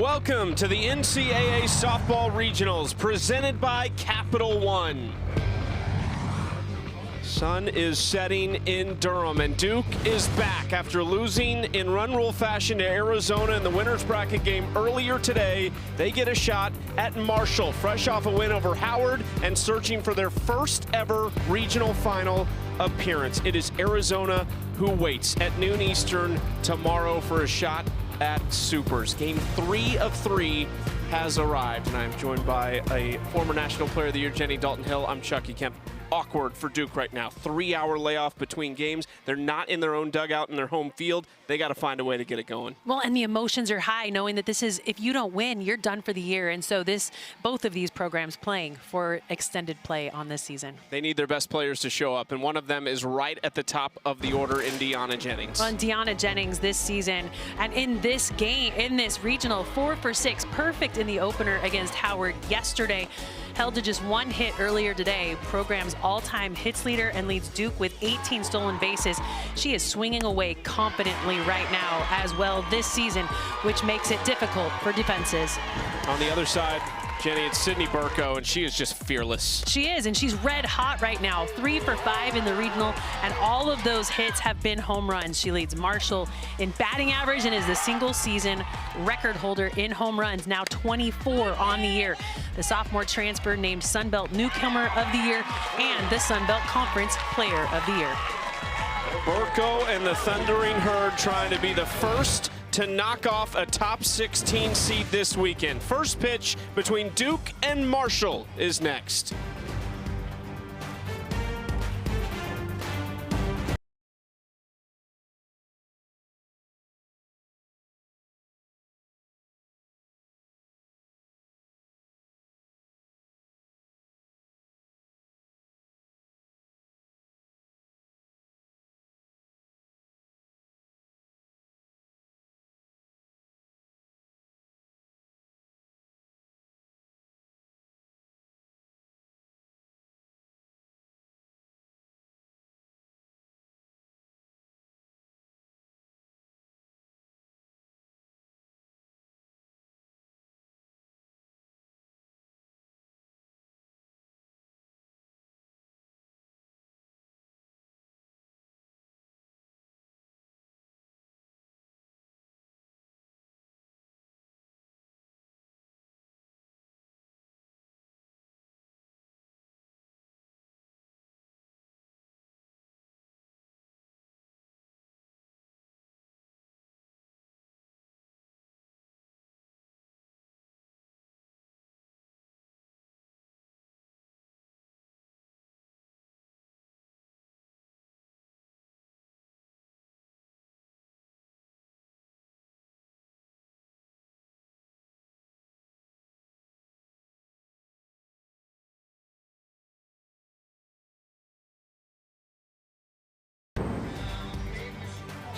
Welcome to the NCAA Softball Regionals, presented by Capital One. Sun is setting in Durham, and Duke is back after losing in run rule fashion to Arizona in the winner's bracket game earlier today. They get a shot at Marshall, fresh off a win over Howard and searching for their first ever regional final appearance. It is Arizona who waits at noon Eastern tomorrow for a shot at Supers. Game 3 of 3 has arrived, and I'm joined by a former National Player of the Year, Jenny Dalton-Hill. I'm Chucky Kemp. Awkward for Duke right now. 3-hour layoff between games. They're not in their own dugout in their home field. They got to find a way to get it going. Well, and the emotions are high, knowing that this is, if you don't win, you're done for the year. And so both of these programs playing for extended play on this season. They need their best players to show up, and one of them is right at the top of the order in Deanna Jennings. On Deanna Jennings this season, and in this game, in this regional, 4 for 6, perfect in the opener against Howard yesterday. Held to just one hit earlier today, program's all-time hits leader, and leads Duke with 18 stolen bases. She is swinging away confidently right now as well this season, which makes it difficult for defenses. On the other side, Jenny, it's Sydney Burko, and she is just fearless. She is, and she's red hot right now. 3 for 5 in the regional, and all of those hits have been home runs. She leads Marshall in batting average and is the single season record holder in home runs, now 24 on the year. The sophomore transfer named Sunbelt Newcomer of the Year and the Sunbelt Conference Player of the Year. Burko and the Thundering Herd trying to be the first to knock off a top 16 seed this weekend. First pitch between Duke and Marshall is next.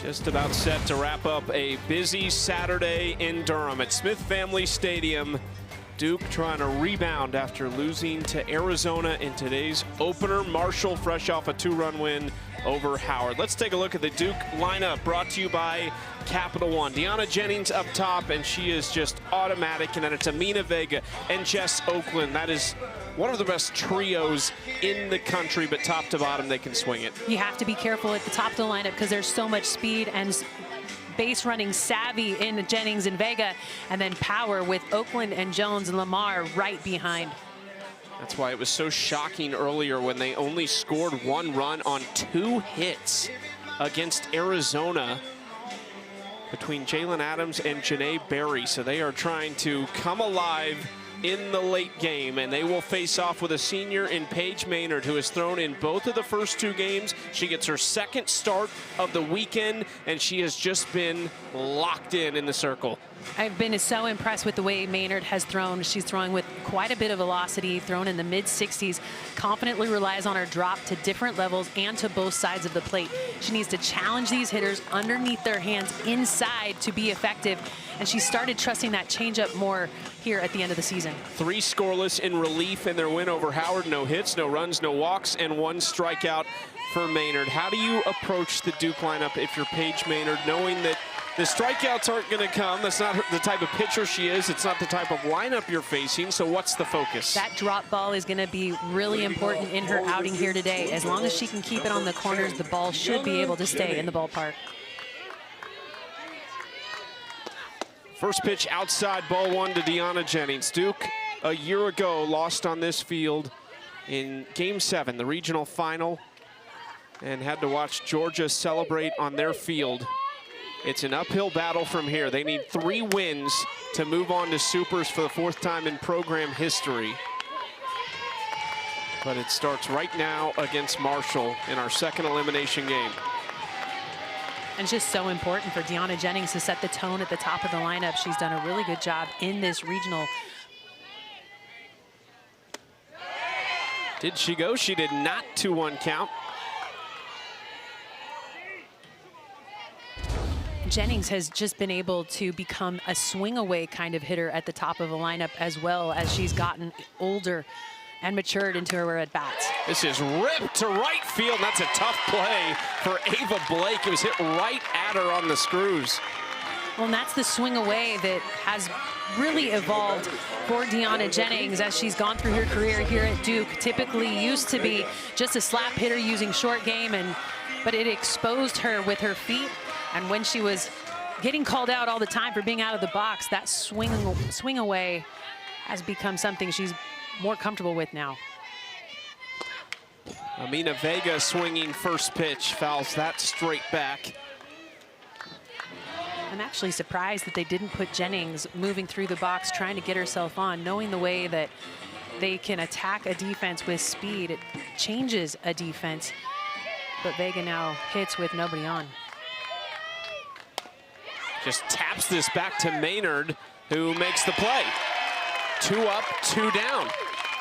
Just about set to wrap up a busy Saturday in Durham at Smith Family Stadium. Duke trying to rebound after losing to Arizona in today's opener. Marshall fresh off a 2-run win over Howard. Let's take a look at the Duke lineup brought to you by Capital One. Deanna Jennings up top, and she is just automatic. And then it's Amina Vega and Jess Oakland. That is one of the best trios in the country, but top to bottom, they can swing it. You have to be careful at the top of the lineup because there's so much speed and base running savvy in Jennings and Vega, and then power with Oakland and Jones and Lamar right behind. That's why it was so shocking earlier when they only scored 1 run on 2 hits against Arizona between Jalen Adams and Janae Berry. So they are trying to come alive in the late game, and they will face off with a senior in Paige Maynard, who has thrown in both of the first 2 games. She gets her second start of the weekend, and she has just been locked in the circle. I've been so impressed with the way Maynard has thrown. She's throwing with quite a bit of velocity, thrown in the mid-60s, confidently relies on her drop to different levels and to both sides of the plate. She needs to challenge these hitters underneath their hands inside to be effective, and she started trusting that changeup more here at the end of the season. 3 scoreless in relief in their win over Howard. No hits, no runs, no walks, and 1 strikeout for Maynard. How do you approach the Duke lineup if you're Paige Maynard, knowing that The strikeouts aren't going to come. That's not the type of pitcher she is. It's not the type of lineup you're facing. So what's the focus? That drop ball is going to be really important in her outing here today. As long as she can keep it on the corners, the ball should be able to stay in the ballpark. First pitch outside, ball one to Deanna Jennings. Duke, a year ago, lost on this field in Game 7, the regional final, and had to watch Georgia celebrate on their field. It's an uphill battle from here. They need 3 wins to move on to Supers for the 4th time in program history. But it starts right now against Marshall in our second elimination game. And it's just so important for Deanna Jennings to set the tone at the top of the lineup. She's done a really good job in this regional. Did she go? She did not. 2-1 count. Jennings has just been able to become a swing away kind of hitter at the top of the lineup, as well as she's gotten older and matured into her at-bats. This is ripped to right field. That's a tough play for Ava Blake. It was hit right at her on the screws. Well, and that's the swing away that has really evolved for Deanna Jennings as she's gone through her career here at Duke. Typically used to be just a slap hitter using short game, but it exposed her with her feet. And when she was getting called out all the time for being out of the box, that swing away has become something she's more comfortable with now. Amina Vega swinging first pitch, fouls that straight back. I'm actually surprised that they didn't put Jennings moving through the box, trying to get herself on, knowing the way that they can attack a defense with speed. It changes a defense, but Vega now hits with nobody on. Just taps this back to Maynard, who makes the play. 2 up, 2 down.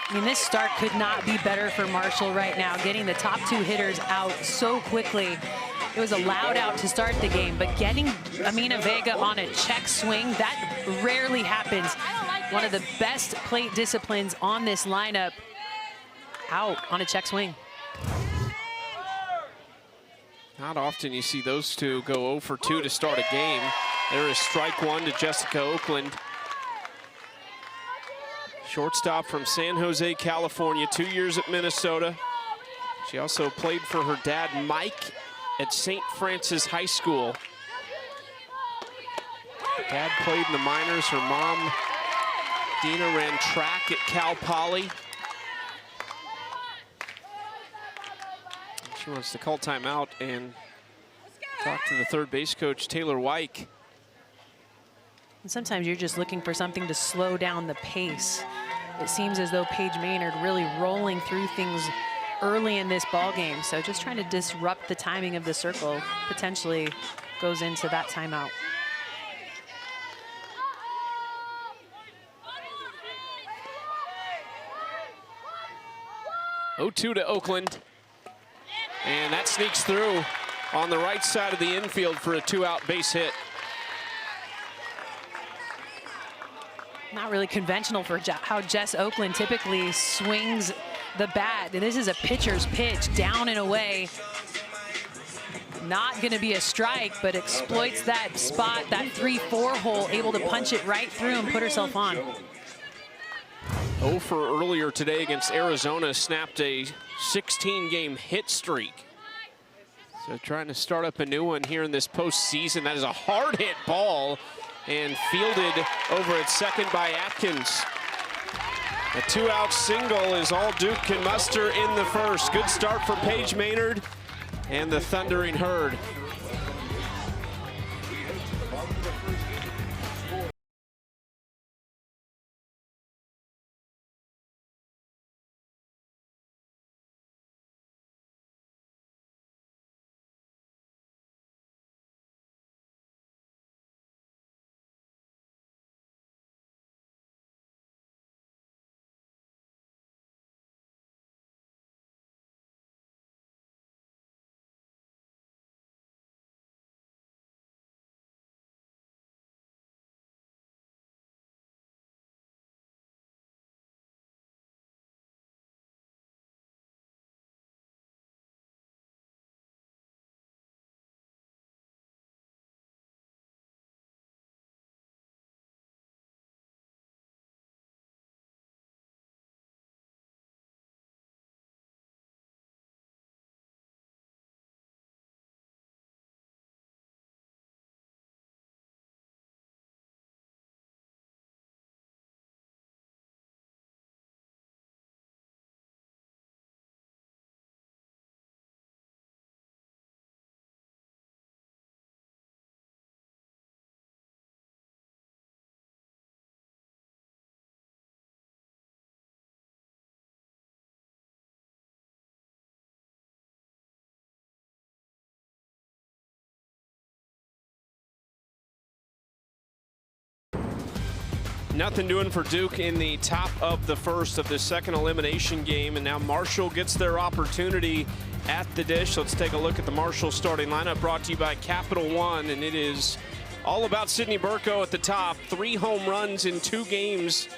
I mean, this start could not be better for Marshall right now, getting the top 2 hitters out so quickly. It was a loud out to start the game, but getting Amina Vega on a check swing, that rarely happens. One of the best plate disciplines on this lineup, out on a check swing. Not often you see those two go 0 for 2 to start a game. There is strike 1 to Jessica Oakland. Shortstop from San Jose, California, 2 years at Minnesota. She also played for her dad, Mike, at St. Francis High School. Dad played in the minors. Her mom, Dina, ran track at Cal Poly. She wants to call timeout and talk to the third base coach, Taylor Wyke. And sometimes you're just looking for something to slow down the pace. It seems as though Paige Maynard really rolling through things early in this ball game. So just trying to disrupt the timing of the circle potentially goes into that timeout. Oh-2 to Oakland. And that sneaks through on the right side of the infield for a 2-out base hit. Not really conventional for how Jess Oakland typically swings the bat. This is a pitcher's pitch, down and away. Not going to be a strike, but exploits that spot, that 3-4 hole, able to punch it right through and put herself on. 0 for earlier today against Arizona, snapped a 16-game hit streak. So trying to start up a new one here in this postseason. That is a hard hit ball and fielded over at second by Atkins. A 2-out single is all Duke can muster in the first. Good start for Paige Maynard and the Thundering Herd. Nothing doing for Duke in the top of the first of the second elimination game, and now Marshall gets their opportunity at the dish. Let's take a look at the Marshall starting lineup, brought to you by Capital One, and it is all about Sydney Burko at the top. 3 home runs in 2 games,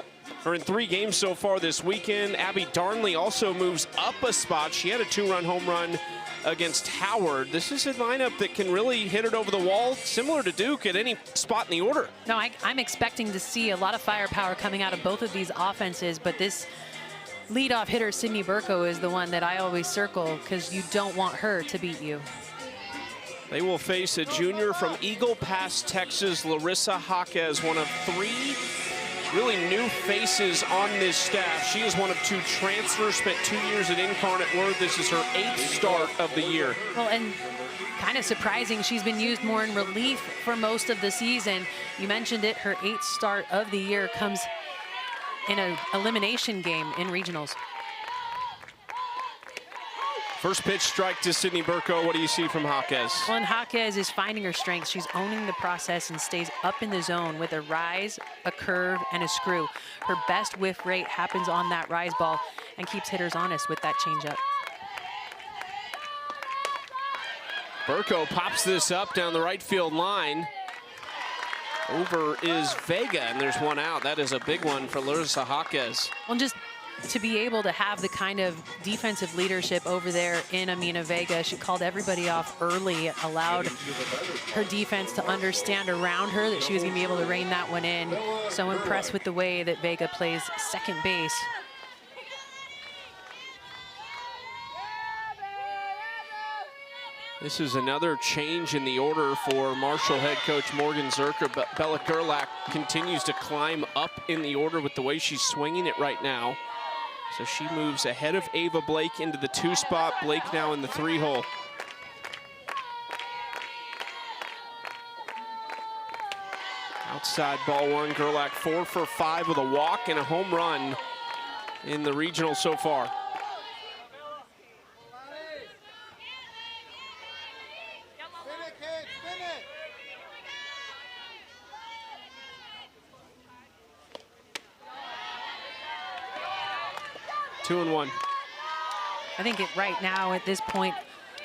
or in 3 games so far this weekend. Abby Darnley also moves up a spot. She had a 2-run home run against Howard. This is a lineup that can really hit it over the wall, similar to Duke at any spot in the order. No, I'm expecting to see a lot of firepower coming out of both of these offenses, but this leadoff hitter, Sydney Burko, is the one that I always circle because you don't want her to beat you. They will face a junior from Eagle Pass, Texas, Larissa Jaquez, one of 3 really new faces on this staff. She is one of 2 transfers, spent 2 years at Incarnate Word. This is her 8th start of the year. Well, and kind of surprising, she's been used more in relief for most of the season. You mentioned it, her 8th start of the year comes in an elimination game in regionals. First pitch strike to Sydney Burko. What do you see from Jaquez? Well, and Jaquez is finding her strength. She's owning the process and stays up in the zone with a rise, a curve, and a screw. Her best whiff rate happens on that rise ball and keeps hitters honest with that changeup. Burko pops this up down the right field line. Over is Vega, and there's one out. That is a big one for Larissa Jaquez. Well, just to be able to have the kind of defensive leadership over there in Amina Vega. She called everybody off early, allowed her defense to understand around her that she was going to be able to rein that one in. So impressed with the way that Vega plays second base. This is another change in the order for Marshall head coach Morgan Zerker, but Bella Gerlach continues to climb up in the order with the way she's swinging it right now. So she moves ahead of Ava Blake into the 2 spot. Blake now in the 3 hole. Outside ball 1, Gerlach 4 for 5 with a walk and a home run in the regional so far. Two and 1. I think right now at this point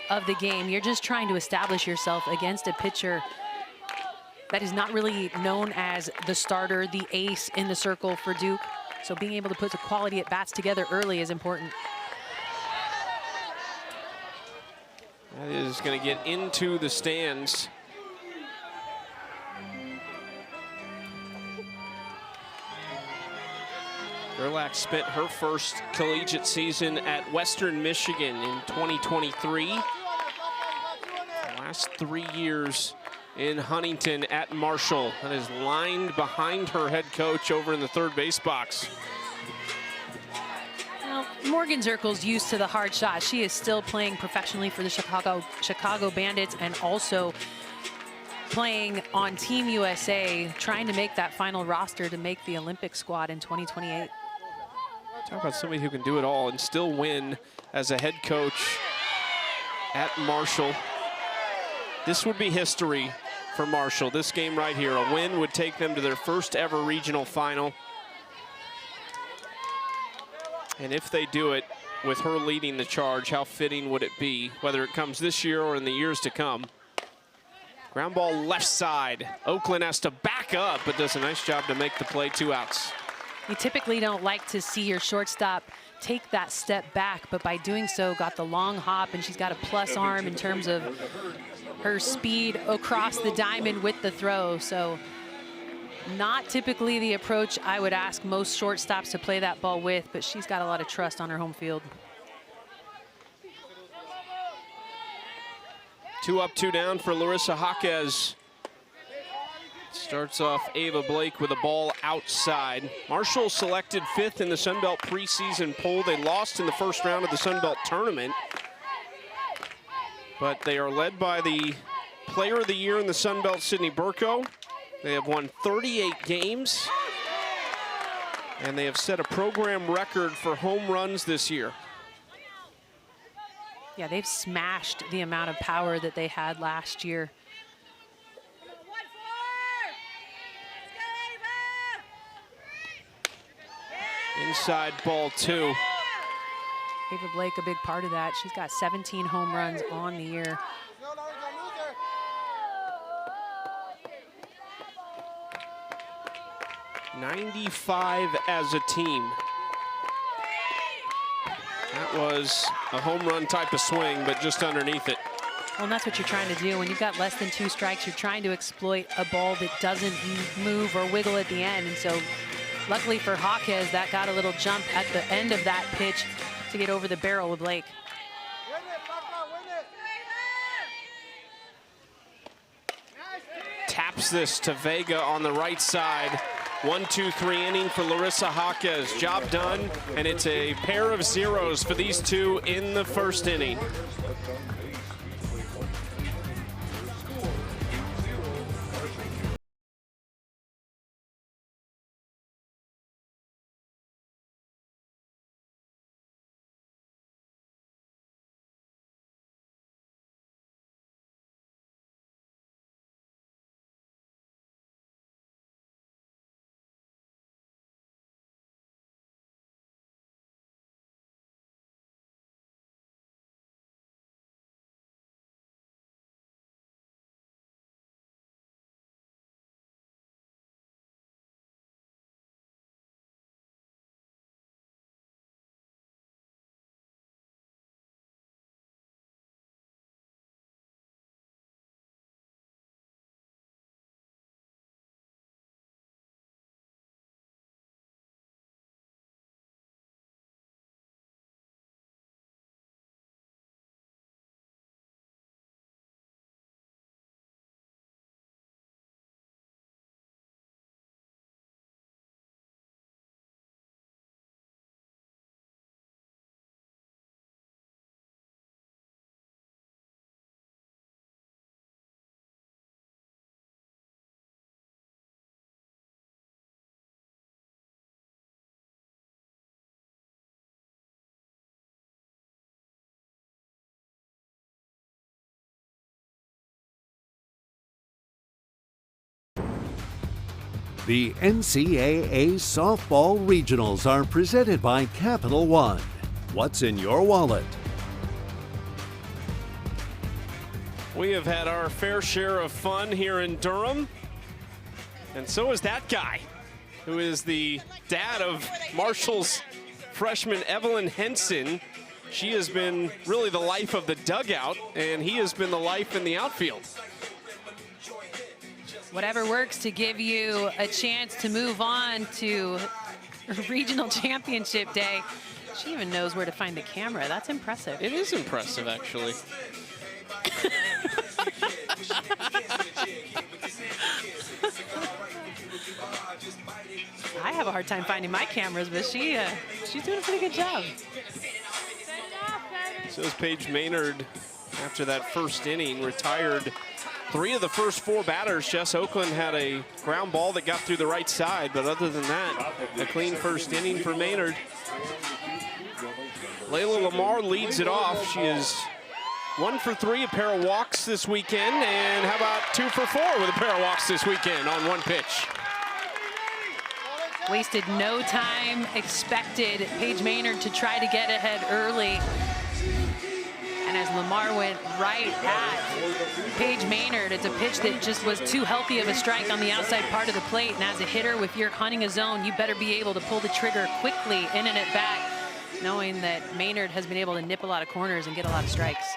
of the game, you're just trying to establish yourself against a pitcher that is not really known as the starter, the ace in the circle for Duke. So being able to put the quality at bats together early is important. That is going to get into the stands. Gerlach spent her first collegiate season at Western Michigan in 2023. The last 3 years in Huntington at Marshall, and is lined behind her head coach over in the 3rd base box. Well, Morgan Zerkel's used to the hard shot. She is still playing professionally for the Chicago Bandits and also playing on Team USA, trying to make that final roster to make the Olympic squad in 2028. Talk about somebody who can do it all and still win as a head coach at Marshall. This would be history for Marshall. This game right here, a win would take them to their first ever regional final. And if they do it with her leading the charge, how fitting would it be, whether it comes this year or in the years to come? Ground ball left side. Oakland has to back up, but does a nice job to make the play. 2 outs. You typically don't like to see your shortstop take that step back, but by doing so, got the long hop, and she's got a plus arm in terms of her speed across the diamond with the throw. So not typically the approach I would ask most shortstops to play that ball with, but she's got a lot of trust on her home field. 2 up, 2 down for Larissa Jaquez. Starts off Ava Blake with a ball outside. Marshall selected 5th in the Sun Belt preseason poll. They lost in the first round of the Sun Belt tournament, but they are led by the Player of the Year in the Sun Belt, Sydney Burko. They have won 38 games, and they have set a program record for home runs this year. Yeah, they've smashed the amount of power that they had last year. Inside ball 2. Ava Blake, a big part of that. She's got 17 home runs on the year. 95 as a team. That was a home run type of swing, but just underneath it. Well, and that's what you're trying to do. When you've got less than 2 strikes, you're trying to exploit a ball that doesn't move or wiggle at the end. And so luckily for Jaquez, that got a little jump at the end of that pitch to get over the barrel of Blake. Taps this to Vega on the right side. 1-2-3 inning for Larissa Jaquez. Job done, and it's a pair of zeros for these two in the first inning. The NCAA Softball Regionals are presented by Capital One. What's in your wallet? We have had our fair share of fun here in Durham, and so is that guy, who is the dad of Marshall's freshman Evelyn Henson. She has been really the life of the dugout, and he has been the life in the outfield. Whatever works to give you a chance to move on to regional championship day. She even knows where to find the camera. That's impressive. It is impressive, actually. I have a hard time finding my cameras, but she's doing a pretty good job. So is Paige Maynard, after that first inning, retired 3 of the first 4 batters. Jess Oakland had a ground ball that got through the right side, but other than that, a clean first inning for Maynard. Layla Lamar leads it off. She is 1 for 3, a pair of walks this weekend, and how about 2 for 4 with a pair of walks this weekend on 1 pitch. Wasted no time, expected Paige Maynard to try to get ahead early. And as Lamar went right at Paige Maynard, it's a pitch that just was too healthy of a strike on the outside part of the plate. And as a hitter, if you're hunting a zone, you better be able to pull the trigger quickly in and at bat, knowing that Maynard has been able to nip a lot of corners and get a lot of strikes.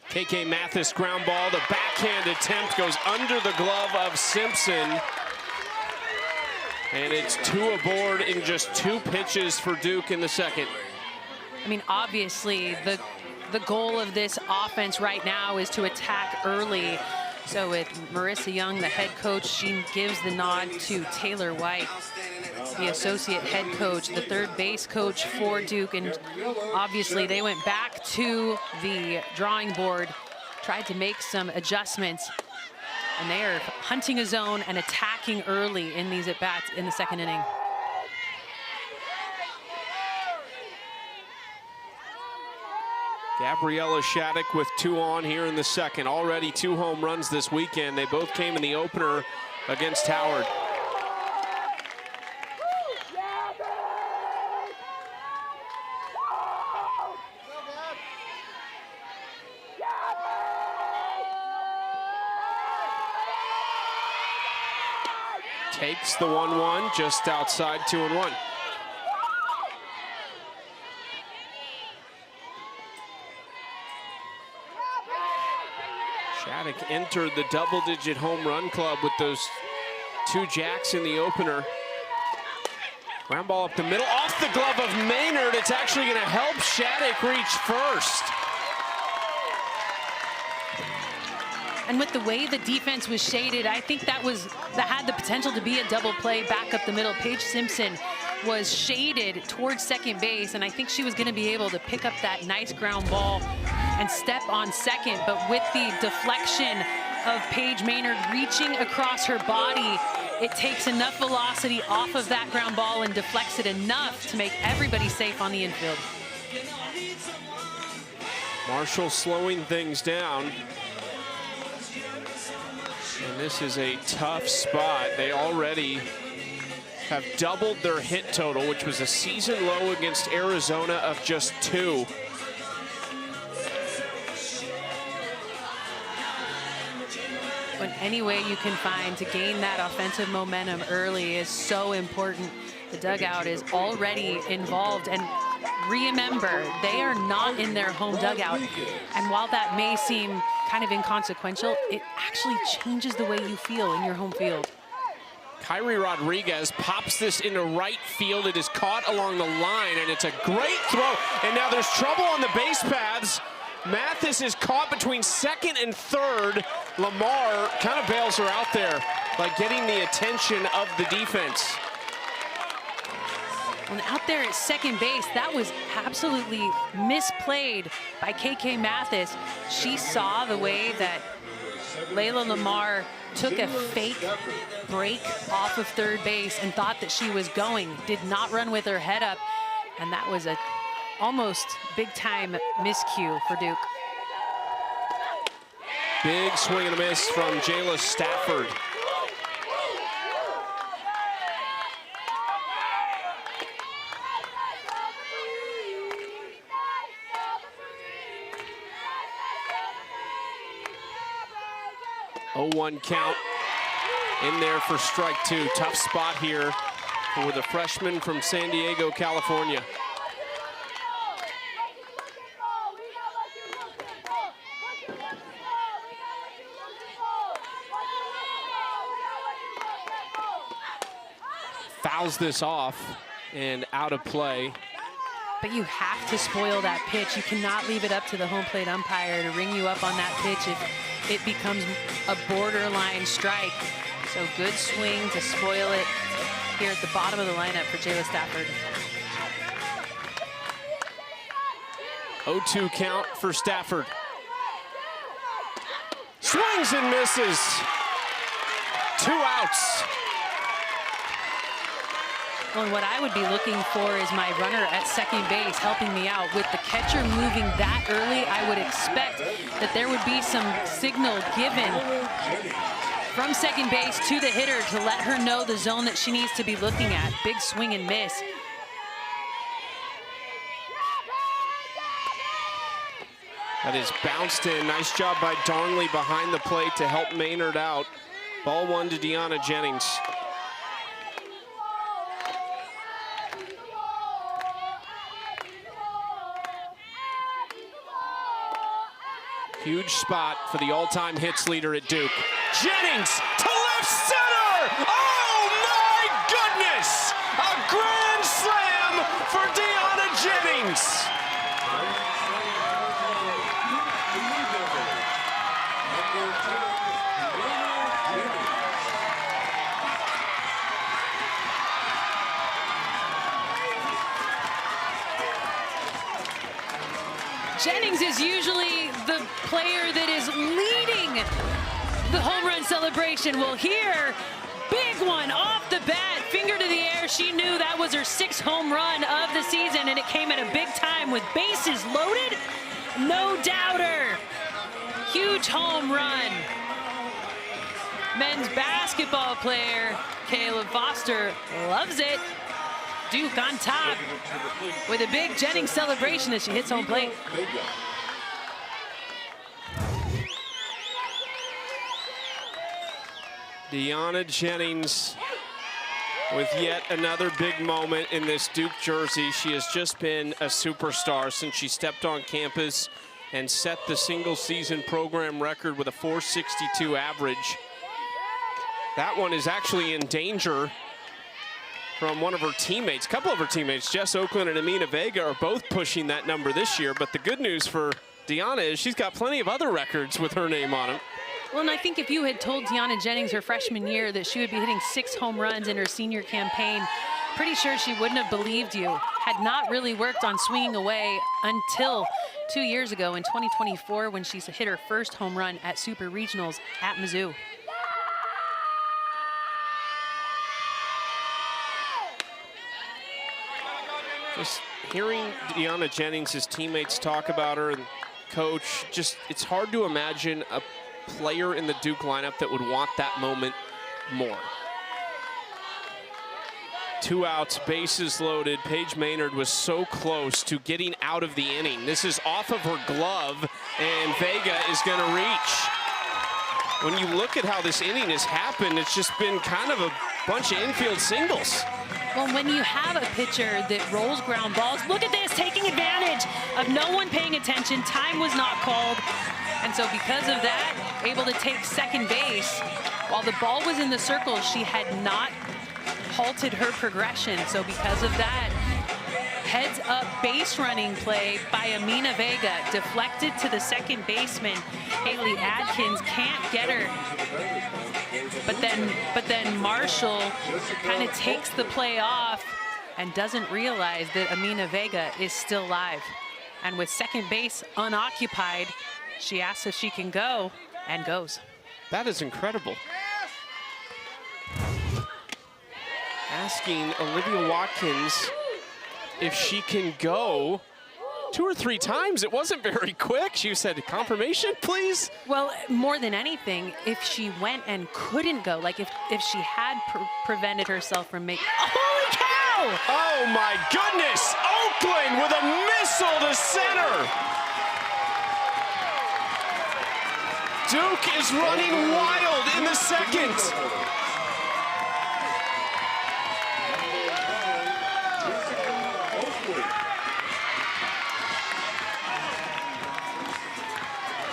KK Mathis ground ball. The backhand attempt goes under the glove of Simpson. And it's 2 aboard in just 2 pitches for Duke in the second. I mean, obviously, the goal of this offense right now is to attack early. So with Marissa Young, the head coach, she gives the nod to Taylor White, the associate head coach, the third base coach for Duke. And obviously, they went back to the drawing board, tried to make some adjustments. And they are hunting a zone and attacking early in these at-bats in the second inning. Gabriella Shattuck with 2 on here in the second. Already 2 home runs this weekend. They both came in the opener against Howard. Takes the 1-1 just outside 2-1. Shattuck entered the double-digit home run club with those 2 jacks in the opener. Ground ball up the middle, off the glove of Maynard. It's actually going to help Shattuck reach first. And with the way the defense was shaded, I think that had the potential to be a double play back up the middle. Paige Simpson was shaded towards second base, and I think she was going to be able to pick up that nice ground ball and step on second. But with the deflection of Paige Maynard reaching across her body, it takes enough velocity off of that ground ball and deflects it enough to make everybody safe on the infield. Marshall slowing things down. And this is a tough spot. They already have doubled their hit total, which was a season low against Arizona of just 2. When any way you can find to gain that offensive momentum early is so important. The dugout is already involved, and remember, they are not in their home dugout. And while that may seem kind of inconsequential, it actually changes the way you feel in your home field. Kyrie Rodriguez pops this into right field. It is caught along the line, and it's a great throw. And now there's trouble on the base paths. Mathis is caught between second and third. Lamar kind of bails her out there by getting the attention of the defense. And out there at second base, that was absolutely misplayed by KK Mathis. She saw the way that Layla Lamar took a fake break off of third base and thought that she was going, did not run with her head up, and that was a almost big-time miscue for Duke. Big swing and a miss from Jayla Stafford. Oh, 1 count in there for strike 2. Tough spot here for the freshman from San Diego, California. Fouls this off and out of play. But you have to spoil that pitch. You cannot leave it up to the home plate umpire to ring you up on that pitch if it becomes a borderline strike. So good swing to spoil it here at the bottom of the lineup for Jayla Stafford. 0-2 count for Stafford. Swings and misses. 2 outs. Well, and what I would be looking for is my runner at second base helping me out. With the catcher moving that early, I would expect that there would be some signal given from second base to the hitter to let her know the zone that she needs to be looking at. Big swing and miss. That is bounced in. Nice job by Darnley behind the plate to help Maynard out. Ball 1 to Deanna Jennings. Huge spot for the all-time hits leader at Duke. Jennings to left center! Oh my goodness! A grand slam for Deanna Jennings! Jennings is usually the player that is leading the home run celebration. Well, here, big one off the bat, finger to the air. She knew that was her 6th home run of the season, and it came at a big time with bases loaded. No doubter. Huge home run. men's basketball player, Caleb Foster, loves it. Duke on top with a big Jennings celebration as she hits home plate. Deanna Jennings with yet another big moment in this Duke jersey. She has just been a superstar since she stepped on campus and set the single season program record with a 462 average. That one is actually in danger from one of her teammates. A couple of her teammates, Jess Oakland and Amina Vega, are both pushing that number this year. But the good news for Deanna is she's got plenty of other records with her name on them. Well, and I think if you had told Deanna Jennings her freshman year that she would be hitting 6 home runs in her senior campaign, pretty sure she wouldn't have believed you. Had not really worked on swinging away until 2 years ago in 2024 when she hit her first home run at Super Regionals at Mizzou. Just hearing Deanna Jennings' teammates talk about her and coach, just it's hard to imagine a player in the Duke lineup that would want that moment more. 2 outs, bases loaded. Paige Maynard was so close to getting out of the inning. This is off of her glove, and Vega is going to reach. When you look at how this inning has happened, it's just been kind of a bunch of infield singles. Well, when you have a pitcher that rolls ground balls, look at this, taking advantage of no one paying attention. Time was not called. And so because of that, able to take second base. While the ball was in the circle, she had not halted her progression. So because of that, heads up base running play by Amina Vega, deflected to the second baseman. Haley Adkins can't get her. But then Marshall kind of takes the play off and doesn't realize that Amina Vega is still live. And with second base unoccupied, she asks if she can go and goes. That is incredible. Asking Olivia Watkins if she can go 2 or 3 times. It wasn't very quick. She said, confirmation, please. Well, more than anything, if she went and couldn't go, like if she had prevented herself from making, holy cow! Oh my goodness, Oakland with a missile to center. Duke is running wild in the second.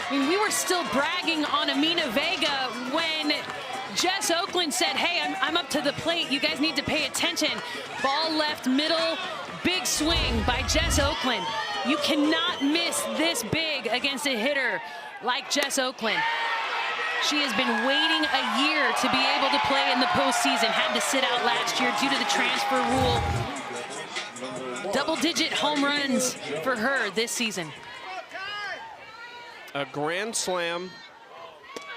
I mean, we were still bragging on Amina Vega when Jess Oakland said, hey, I'm up to the plate. You guys need to pay attention. Ball left middle, big swing by Jess Oakland. You cannot miss this big against a hitter like Jess Oakland. She has been waiting a year to be able to play in the postseason. Had to sit out last year due to the transfer rule. Double-digit home runs for her this season. A grand slam,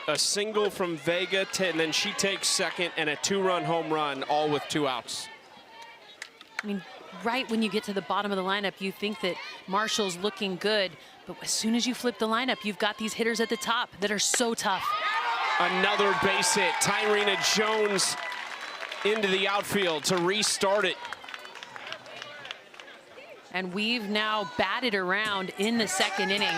a single from Vega, and then she takes second, and a 2-run home run, all with 2 outs. I mean, right when you get to the bottom of the lineup, you think that Marshall's looking good, but as soon as you flip the lineup, you've got these hitters at the top that are so tough. Another base hit. Tyrena Jones into the outfield to restart it. And we've now batted around in the second inning.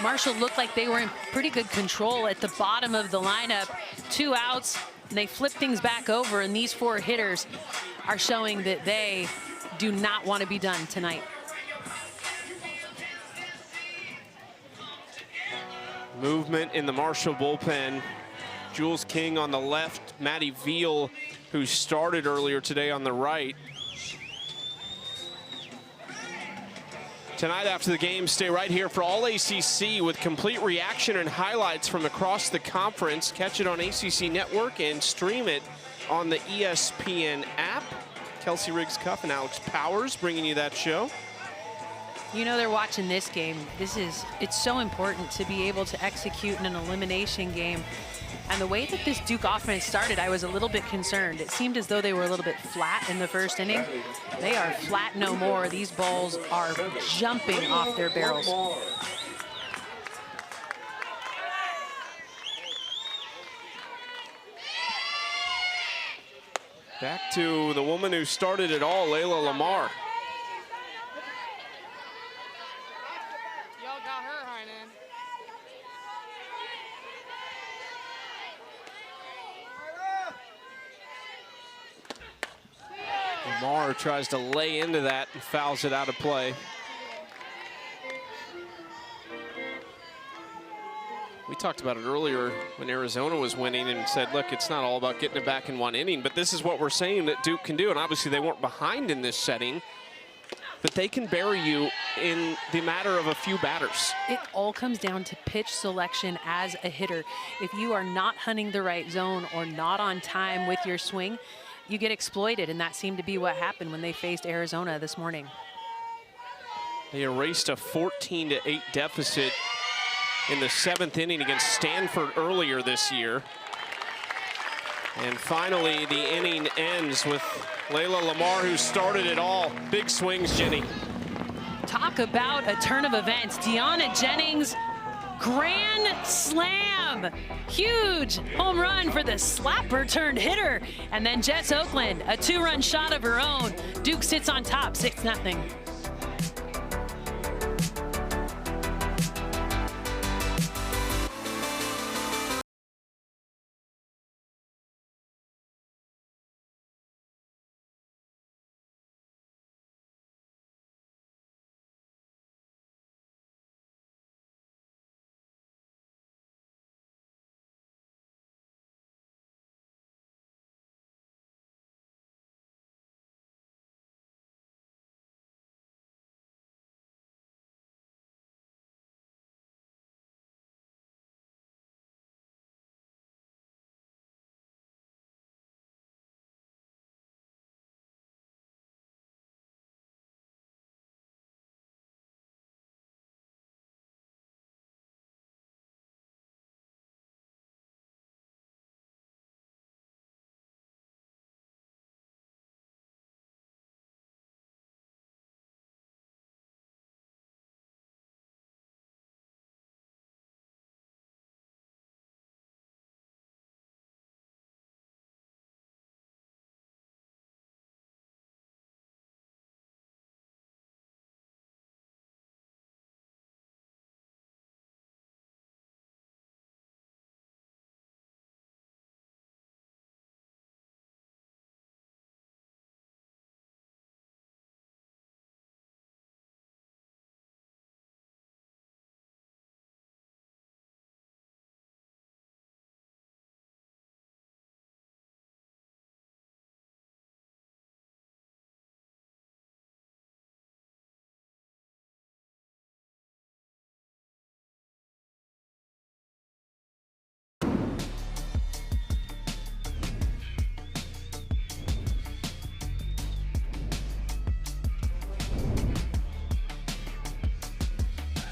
Marshall looked like they were in pretty good control at the bottom of the lineup. 2 outs, and they flip things back over, and these 4 hitters are showing that they do not want to be done tonight. Movement in the Marshall bullpen. Jules King on the left, Maddie Veal, who started earlier today, on the right. Tonight after the game, stay right here for All ACC with complete reaction and highlights from across the conference. Catch it on ACC Network and stream it on the ESPN app. Kelsey Riggs-Cuff and Alex Powers bringing you that show. You know they're watching this game. It's so important to be able to execute in an elimination game. And the way that this Duke offense started, I was a little bit concerned. It seemed as though they were a little bit flat in the first inning. They are flat no more. These balls are jumping off their barrels. Back to the woman who started it all, Layla Lamar. Y'all got her, Heinen. Lamar tries to lay into that and fouls it out of play. We talked about it earlier when Arizona was winning and said, look, it's not all about getting it back in one inning, but this is what we're saying that Duke can do. And obviously they weren't behind in this setting, but they can bury you in the matter of a few batters. It all comes down to pitch selection as a hitter. If you are not hunting the right zone or not on time with your swing, you get exploited, and that seemed to be what happened when they faced Arizona this morning. They erased a 14-8 deficit in the 7th inning against Stanford earlier this year. And finally, the inning ends with Layla Lamar, who started it all. Big swings, Jenny. Talk about a turn of events. Deanna Jennings, grand slam. Huge home run for the slapper turned hitter. And then Jess Oakland, a 2-run shot of her own. Duke sits on top, 6-0.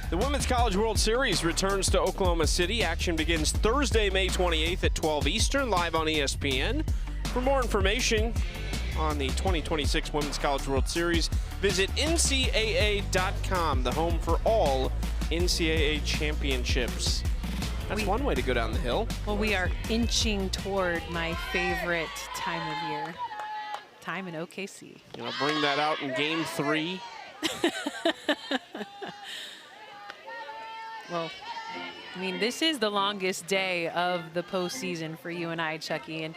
The Women's College World Series returns to Oklahoma City. Action begins Thursday, May 28th at 12 Eastern, live on ESPN. For more information on the 2026 Women's College World Series, visit NCAA.com, the home for all NCAA championships. That's one way to go down the hill. Well, we are inching toward my favorite time of year, time in OKC. You know, bring that out in Game 3. Well, I mean, this is the longest day of the postseason for you and I, Chucky. And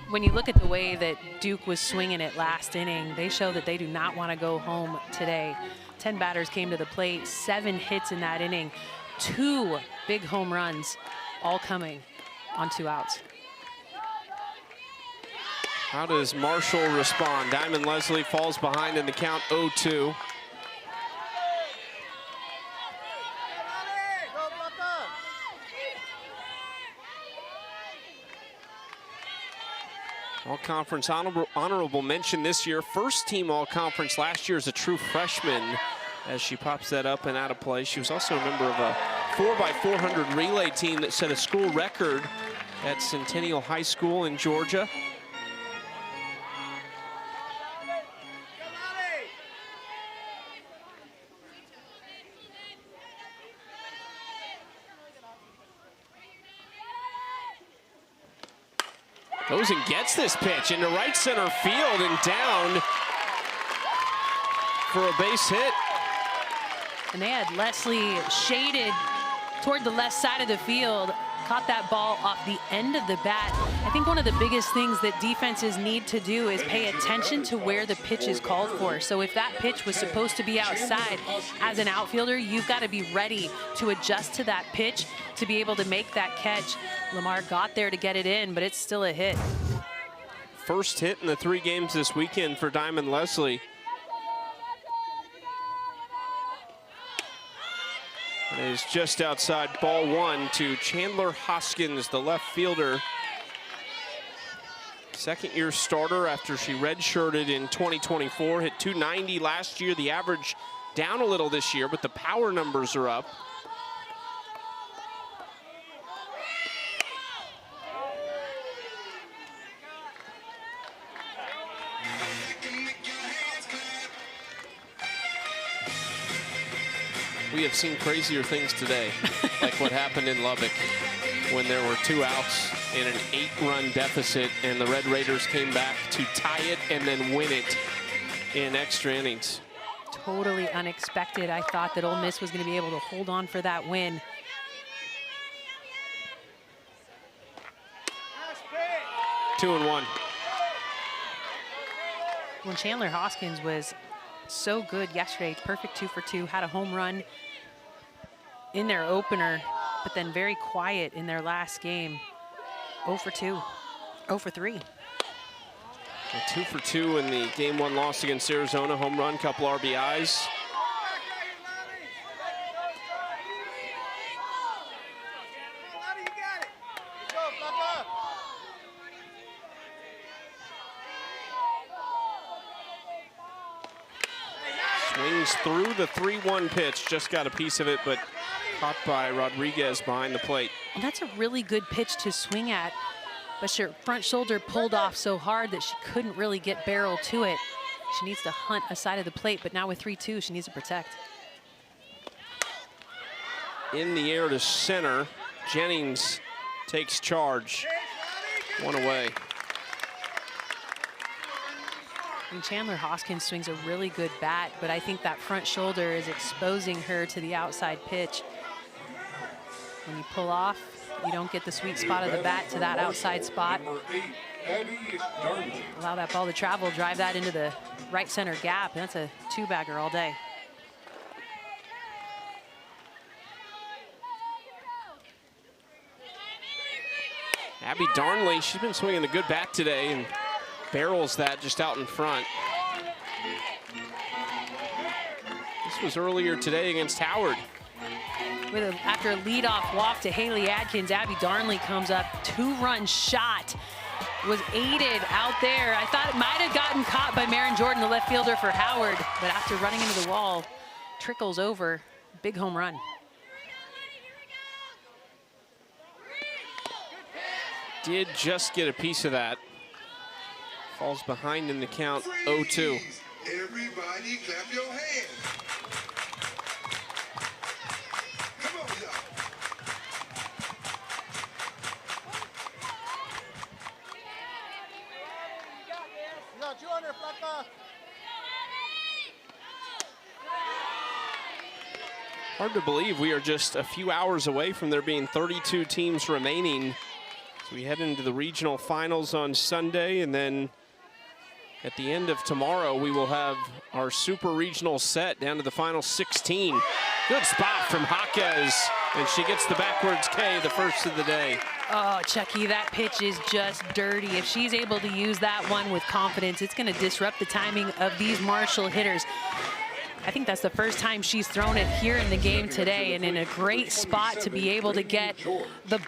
when you look at the way that Duke was swinging it last inning, they show that they do not want to go home today. 10 batters came to the plate, 7 hits in that inning, 2 big home runs, all coming on 2 outs. How does Marshall respond? Diamond Leslie falls behind in the count 0-2. All-conference honorable mention this year. First team all-conference last year as a true freshman as she pops that up and out of play. She was also a member of a 4x400 relay team that set a school record at Centennial High School in Georgia. Goes and gets this pitch into right center field and down for a base hit. And they had Leslie shaded toward the left side of the field, caught that ball off the end of the bat. I think one of the biggest things that defenses need to do is pay attention to where the pitch is called for. So if that pitch was supposed to be outside, as an outfielder, you've got to be ready to adjust to that pitch to be able to make that catch. Lamar got there to get it in, but it's still a hit. First hit in the 3 games this weekend for Diamond Leslie. It is just outside, ball 1 to Chandler Hoskins, the left fielder. Second-year starter after she redshirted in 2024. Hit .290 last year. The average down a little this year, but the power numbers are up. We have seen crazier things today, like what happened in Lubbock when there were 2 outs in an 8-run deficit and the Red Raiders came back to tie it and then win it in extra innings. Totally unexpected. I thought that Ole Miss was going to be able to hold on for that win. Two and one. When Chandler Hoskins was so good yesterday, perfect 2 for 2, had a home run in their opener, but then very quiet in their last game. 0 for 2, 0 for 3. A 2 for 2 in the game 1 loss against Arizona. Home run, couple RBIs. Swings through the 3-1 pitch, just got a piece of it, but caught by Rodriguez behind the plate. And that's a really good pitch to swing at, but her front shoulder pulled off so hard that she couldn't really get barrel to it. She needs to hunt a side of the plate, but now with 3-2, she needs to protect. In the air to center, Jennings takes charge. 1 away. And Chandler Hoskins swings a really good bat, but I think that front shoulder is exposing her to the outside pitch. When you pull off, you don't get the sweet spot of the bat to that outside spot. Allow that ball to travel, drive that into the right center gap, and that's a 2-bagger all day. Abby Darnley, she's been swinging a good bat today and barrels that just out in front. This was earlier today against Howard. After a leadoff walk to Haley Adkins, Abby Darnley comes up, 2-run shot. Was aided out there. I thought it might have gotten caught by Marin Jordan, the left fielder for Howard, but after running into the wall, trickles over. Big home run. Did just get a piece of that. Falls behind in the count, 0-2. Everybody clap your hands. Come on, y'all. You got 200, Flaca. Hard to believe we are just a few hours away from there being 32 teams remaining. So we head into the regional finals on Sunday, and then at the end of tomorrow, we will have our super regional set down to the final 16. Good spot from Jaquez, and she gets the backwards K, the first of the day. Oh, Chucky, that pitch is just dirty. If she's able to use that one with confidence, it's going to disrupt the timing of these Marshall hitters. I think that's the first time she's thrown it here in the game today, and in a great spot to be able to get the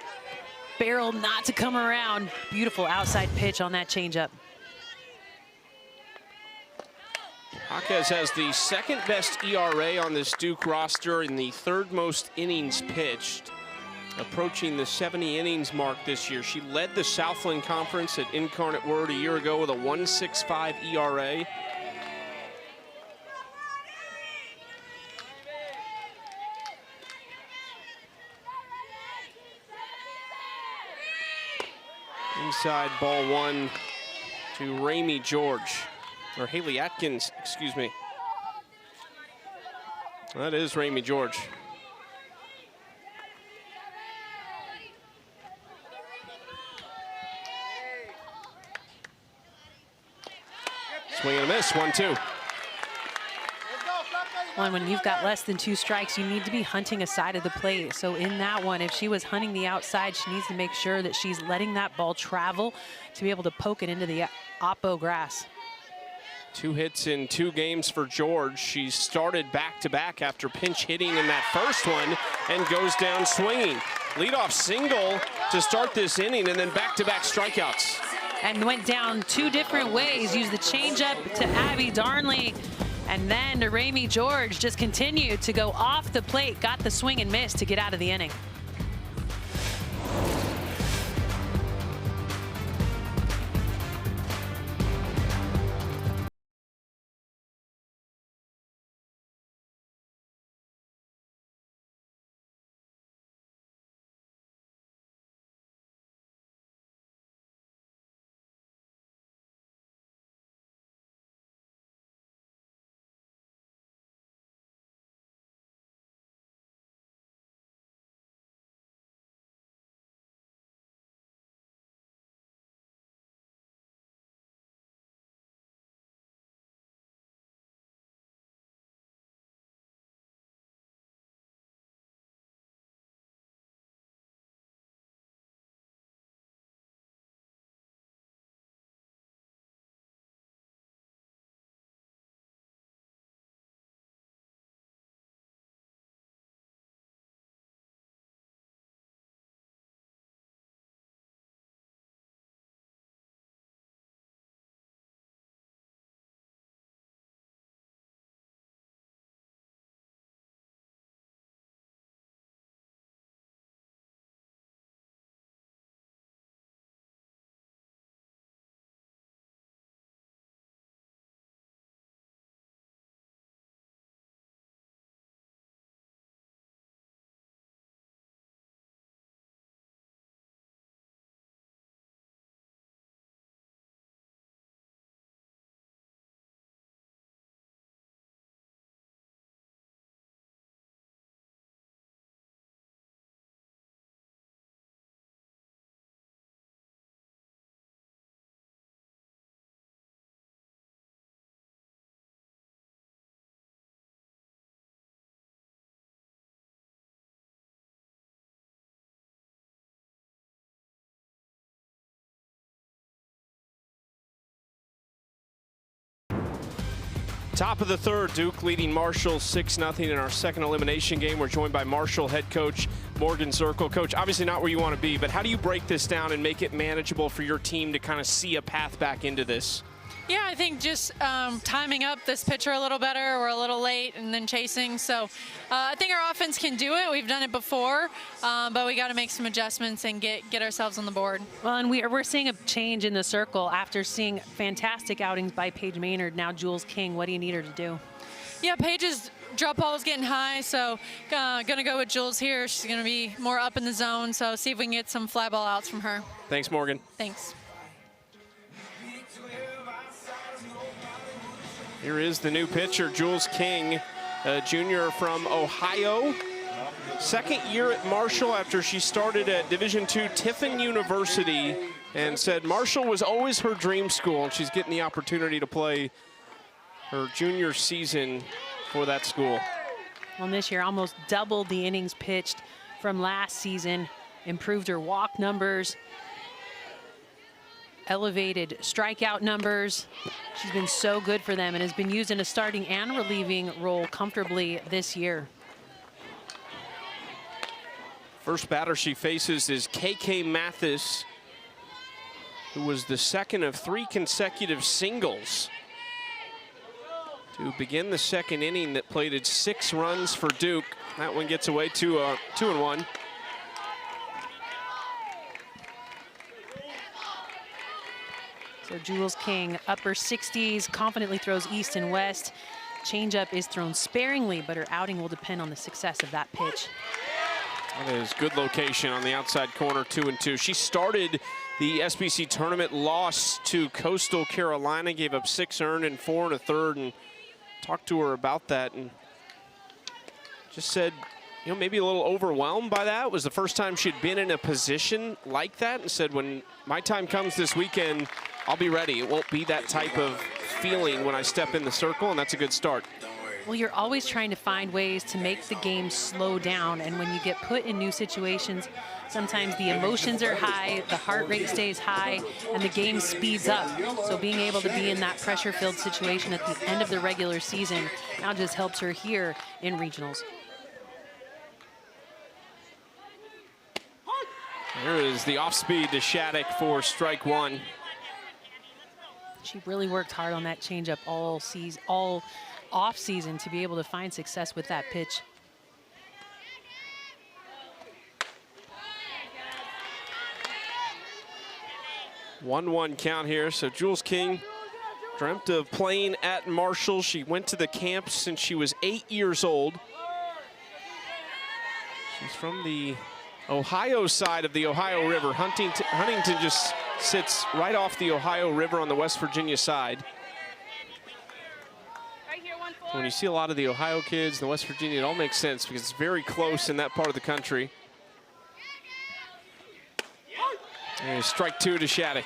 barrel not to come around. Beautiful outside pitch on that changeup. Jaquez has the second best ERA on this Duke roster and the 3rd most innings pitched, approaching the 70 innings mark this year. She led the Southland Conference at Incarnate Word a year ago with a 1.65 ERA. Inside ball one to Ramey George, or Haley Atkins, excuse me. That is Ramey George. Swing and a miss, 1-2. Well, when you've got less than 2 strikes, you need to be hunting a side of the plate. So in that one, if she was hunting the outside, she needs to make sure that she's letting that ball travel to be able to poke it into the oppo grass. 2 hits in 2 games for George. She started back-to-back after pinch hitting in that first one and goes down swinging. Leadoff single to start this inning, and then back-to-back strikeouts. And went down 2 different ways. Used the changeup to Abby Darnley, and then to Ramey George. Just continued to go off the plate, got the swing and miss to get out of the inning. Top of the third, Duke leading Marshall 6-0 in our second elimination game. We're joined by Marshall head coach Morgan Zirkle. Coach, obviously not where you want to be, but how do you break this down and make it manageable for your team to kind of see a path back into this? Yeah, I think just timing up this pitcher a little better. We're a little late and then chasing. So I think our offense can do it. We've done it before, but we got to make some adjustments and get ourselves on the board. Well, and we're seeing a change in the circle after seeing fantastic outings by Paige Maynard. Now Jules King, what do you need her to do? Yeah, Paige's drop ball is getting high, so going to go with Jules here. She's going to be more up in the zone, so see if we can get some fly ball outs from her. Thanks, Morgan. Thanks. Here is the new pitcher, Jules King, a junior from Ohio. Second year at Marshall after she started at Division II Tiffin University, and said Marshall was always her dream school, and she's getting the opportunity to play her junior season for that school. Well, this year almost doubled the innings pitched from last season, improved her walk numbers, elevated strikeout numbers. She's been so good for them and has been used in a starting and relieving role comfortably this year. First batter she faces is KK Mathis, who was the second of 3 consecutive singles to begin the second inning that plated 6 runs for Duke. That one gets away to 2-1. So Jules King, upper 60s, confidently throws east and west. Changeup is thrown sparingly, but her outing will depend on the success of that pitch. That is good location on the outside corner, 2-2. She started the SBC tournament loss to Coastal Carolina, gave up 6 earned and 4 1/3, and talked to her about that and just said, you know, maybe a little overwhelmed by that. It was the first time she'd been in a position like that, and said, when my time comes this weekend, I'll be ready. It won't be that type of feeling when I step in the circle, and that's a good start. Well, you're always trying to find ways to make the game slow down, and when you get put in new situations, sometimes the emotions are high, the heart rate stays high, and the game speeds up. So being able to be in that pressure-filled situation at the end of the regular season now just helps her here in regionals. There is the off-speed to Shattuck for strike 1. She really worked hard on that changeup all off season to be able to find success with that pitch. One count here. So Jules King dreamt of playing at Marshall. She went to the camp since she was 8 years old. She's from the Ohio side of the Ohio River. Huntington just sits right off the Ohio River on the West Virginia side. When you see a lot of the Ohio kids and the West Virginia, it all makes sense because it's very close in that part of the country. And strike 2 to Shattuck.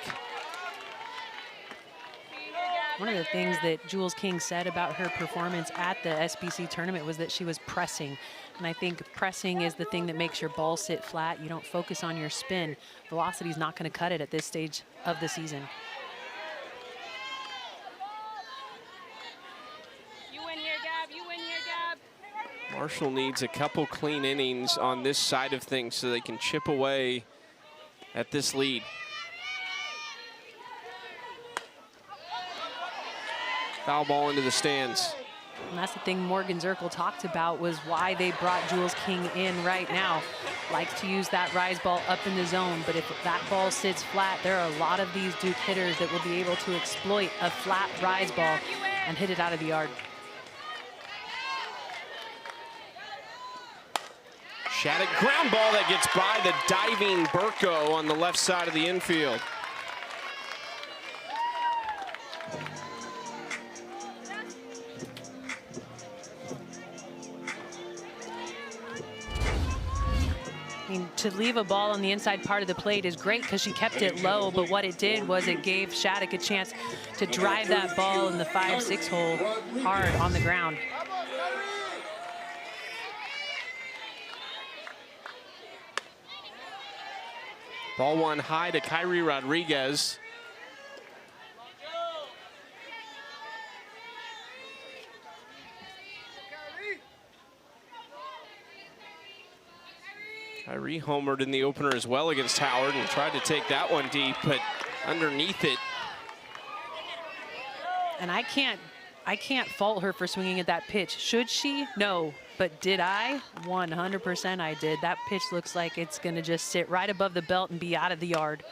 One of the things that Jules King said about her performance at the SBC tournament was that she was pressing. And I think pressing is the thing that makes your ball sit flat. You don't focus on your spin. Velocity is not going to cut it at this stage of the season. Marshall needs a couple clean innings on this side of things so they can chip away at this lead. Foul ball into the stands. And that's the thing Morgan Zirkle talked about, was why they brought Jules King in right now. Likes to use that rise ball up in the zone, but if that ball sits flat, there are a lot of these Duke hitters that will be able to exploit a flat rise ball and hit it out of the yard. Shattuck ground ball that gets by the diving Burko on the left side of the infield. I mean, to leave a ball on the inside part of the plate is great because she kept it low, but what it did was it gave Shattuck a chance to drive that ball in the 5-6 hole hard on the ground. Ball 1 high to Kyrie Rodriguez. Kyrie homered in the opener as well against Howard and tried to take that one deep, but underneath it. And I can't fault her for swinging at that pitch. Should she? No. But did I? 100% I did. That pitch looks like it's going to just sit right above the belt and be out of the yard.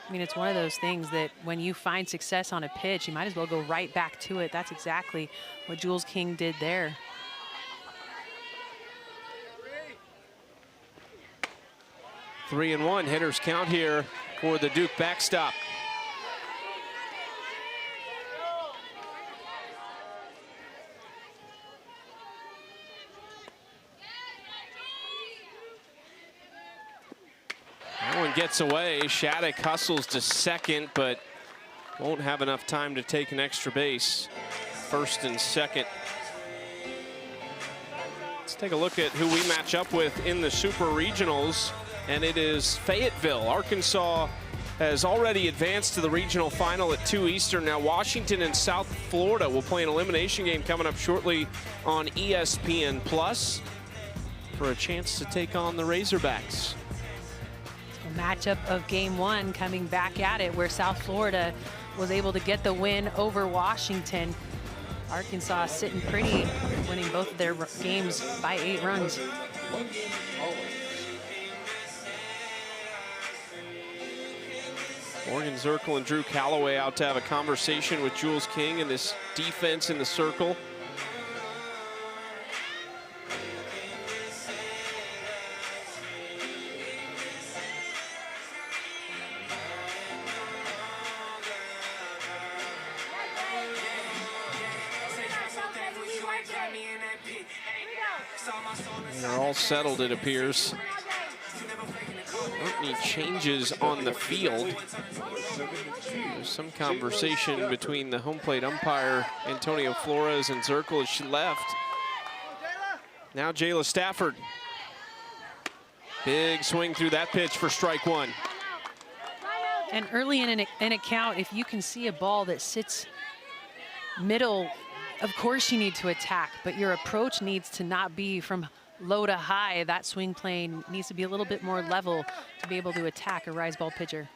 I mean, it's one of those things that when you find success on a pitch, you might as well go right back to it. That's exactly what Jules King did there. Three and one, hitters count here for the Duke backstop. That one gets away. Shattuck hustles to second, but won't have enough time to take an extra base. First and second. Let's take a look at who we match up with in the Super Regionals, and it is Fayetteville. Arkansas has already advanced to the regional final at 2 Eastern. Now Washington and South Florida will play an elimination game coming up shortly on ESPN Plus for a chance to take on the Razorbacks. A matchup of game one coming back at it, where South Florida was able to get the win over Washington. Arkansas sitting pretty, winning both of their games by 8 runs. Morgan Zirkle and Drew Calloway out to have a conversation with Jules King and this defense in the circle. They're all settled, it appears. Not any changes on the field. There's some conversation between the home plate umpire, Antonio Flores, and Zirkle as she left. Now Jayla Stafford. Big swing through that pitch for strike one. And early in a count, if you can see a ball that sits middle, of course you need to attack, but your approach needs to not be from low to high. That swing plane needs to be a little bit more level to be able to attack a rise ball pitcher.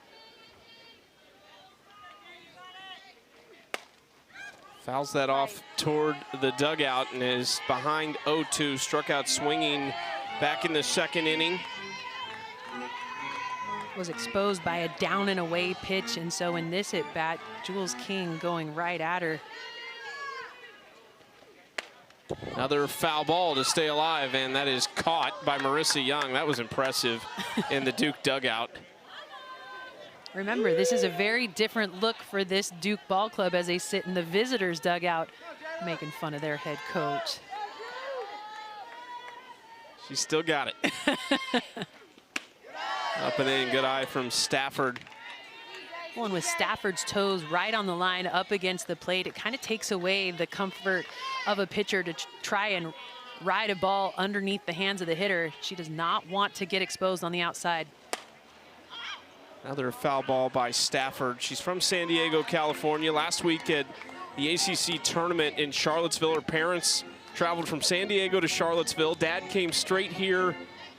Fouls that off toward the dugout and is behind 0-2. Struck out swinging back in the second inning. Was exposed by a down and away pitch, and so in this at bat, Jules King going right at her. Another foul ball to stay alive, and that is caught by Marissa Young. That was impressive in the Duke dugout. Remember, this is a very different look for this Duke ball club as they sit in the visitors' dugout making fun of their head coach. She still got it. Up and in, good eye from Stafford. Well, and with Stafford's toes right on the line up against the plate, it kind of takes away the comfort of a pitcher to try and ride a ball underneath the hands of the hitter. She does not want to get exposed on the outside. Another foul ball by Stafford. She's from San Diego, California. Last week at the ACC tournament in Charlottesville, her parents traveled from San Diego to Charlottesville. Dad came straight here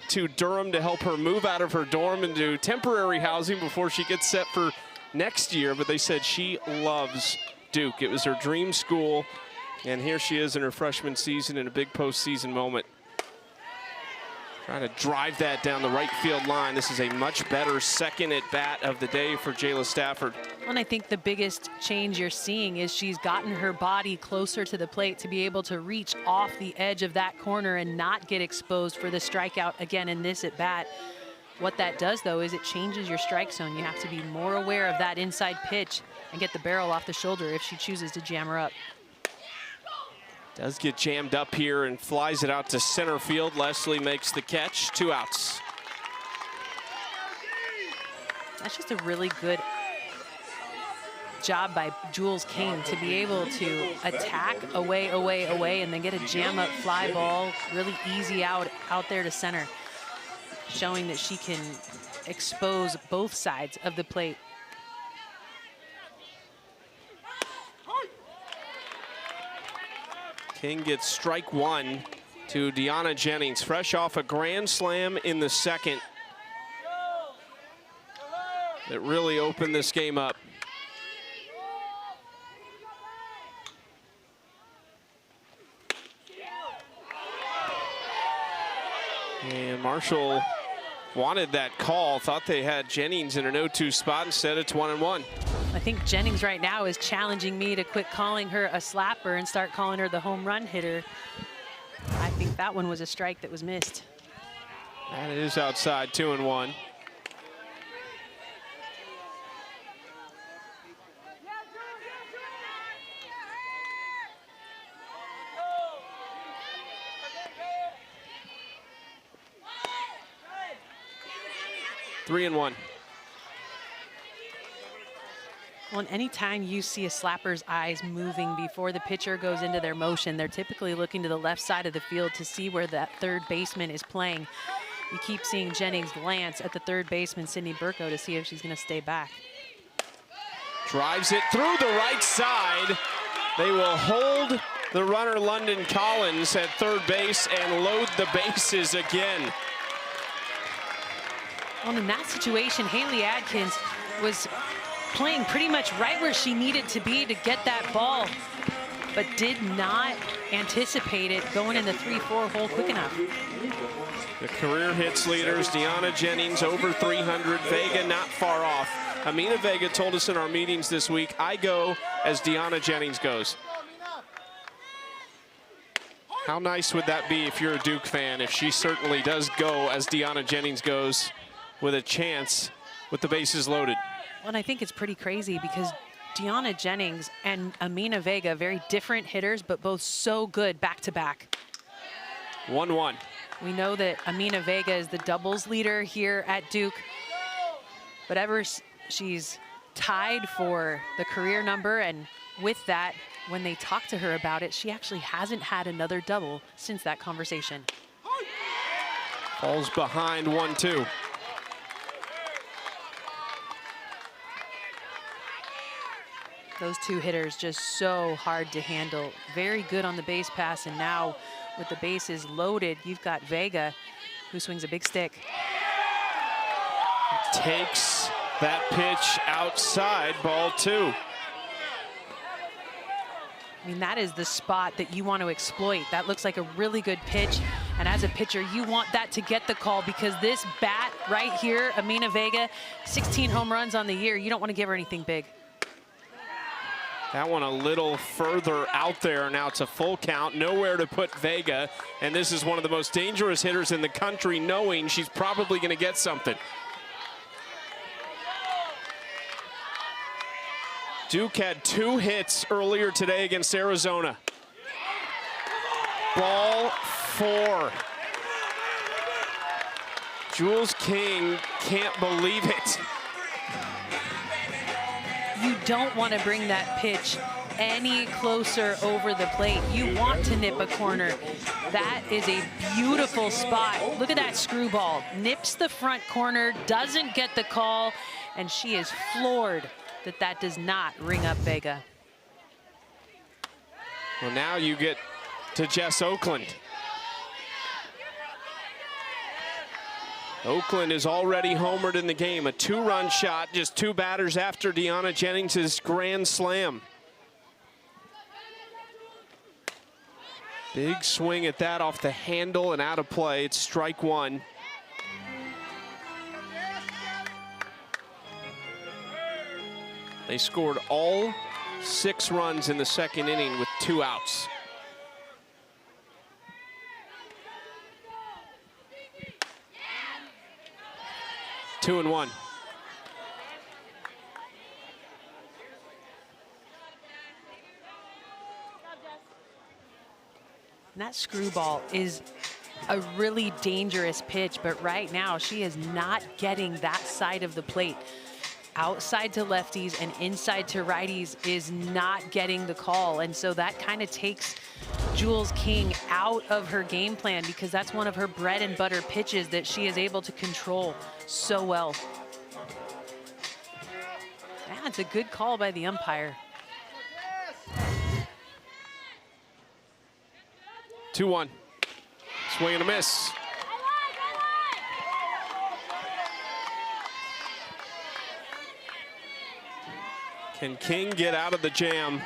to Durham to help her move out of her dorm and do temporary housing before she gets set for next year. But they said she loves Duke. It was her dream school. And here she is in her freshman season in a big postseason moment. Trying to drive that down the right field line. This is a much better second at bat of the day for Jayla Stafford. And I think the biggest change you're seeing is she's gotten her body closer to the plate to be able to reach off the edge of that corner and not get exposed for the strikeout again in this at bat. What that does, though, is it changes your strike zone. You have to be more aware of that inside pitch and get the barrel off the shoulder if she chooses to jam her up. Does get jammed up here and flies it out to center field. Leslie makes the catch. 2 outs. That's just a really good job by Jules King to be able to attack away, and then get a jam up fly ball really easy out there to center, showing that she can expose both sides of the plate. King gets strike one to Deanna Jennings, fresh off a grand slam in the second. That really opened this game up. And Marshall wanted that call, thought they had Jennings in an 0-2 spot. Instead, it's 1-1. I think Jennings right now is challenging me to quit calling her a slapper and start calling her the home run hitter. I think that one was a strike that was missed. That is outside, 2-1. Three and 1. Well, and anytime you see a slapper's eyes moving before the pitcher goes into their motion, they're typically looking to the left side of the field to see where that third baseman is playing. You keep seeing Jennings glance at the third baseman, Sydney Burko, to see if she's going to stay back. Drives it through the right side. They will hold the runner, London Collins, at third base and load the bases again. Well, in that situation, Haley Adkins was playing pretty much right where she needed to be to get that ball, but did not anticipate it going in the 3-4 hole quick enough. The career hits leaders, Deanna Jennings over 300, Vega not far off. Amina Vega told us in our meetings this week, I go as Deanna Jennings goes. How nice would that be if you're a Duke fan, if she certainly does go as Deanna Jennings goes with a chance with the bases loaded. Well, and I think it's pretty crazy because Deanna Jennings and Amina Vega, very different hitters, but both so good back-to-back. 1-1. We know that Amina Vega is the doubles leader here at Duke. But she's tied for the career number, and with that, when they talk to her about it, she actually hasn't had another double since that conversation. Falls behind 1-2. Those two hitters just so hard to handle. Very good on the base pass, and now with the bases loaded, you've got Vega, who swings a big stick. Takes that pitch outside, ball 2. I mean, that is the spot that you want to exploit. That looks like a really good pitch. And as a pitcher, you want that to get the call, because this bat right here, Amina Vega, 16 home runs on the year. You don't want to give her anything big. That one a little further out there. Now it's a full count, nowhere to put Vega. And this is one of the most dangerous hitters in the country, knowing she's probably going to get something. Duke had 2 hits earlier today against Arizona. Ball 4. Jules King can't believe it. You don't want to bring that pitch any closer over the plate. You want to nip a corner. That is a beautiful spot. Look at that screwball. Nips the front corner, doesn't get the call, and she is floored that that does not ring up Vega. Well, now you get to Jess Oakland. Oakland is already homered in the game. A 2-run shot, just 2 batters after Deanna Jennings' grand slam. Big swing at that off the handle and out of play. It's strike 1. They scored all 6 runs in the second inning with 2 outs. Two and 1. And that screwball is a really dangerous pitch, but right now she is not getting that side of the plate. Outside to lefties and inside to righties is not getting the call. And so that kind of takes Jules King out of her game plan, because that's one of her bread and butter pitches that she is able to control so well. That's a good call by the umpire. 2-1. Swing and a miss. Can King get out of the jam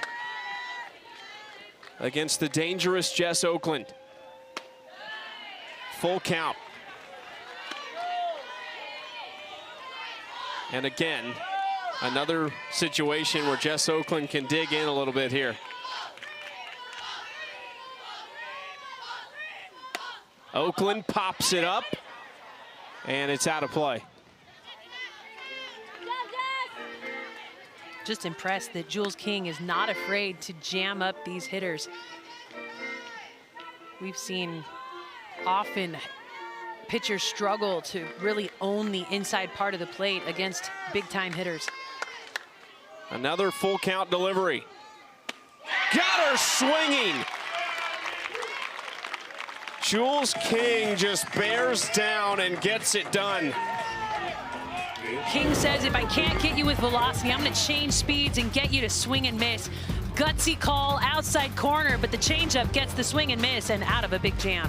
against the dangerous Jess Oakland? Full count. And again, another situation where Jess Oakland can dig in a little bit here. Oakland pops it up, and it's out of play. Just impressed that Jules King is not afraid to jam up these hitters. We've seen often pitchers struggle to really own the inside part of the plate against big-time hitters. Another full count delivery. Got her swinging. Jules King just bears down and gets it done. King says, if I can't get you with velocity, I'm going to change speeds and get you to swing and miss. Gutsy call, outside corner, but the changeup gets the swing and miss and out of a big jam.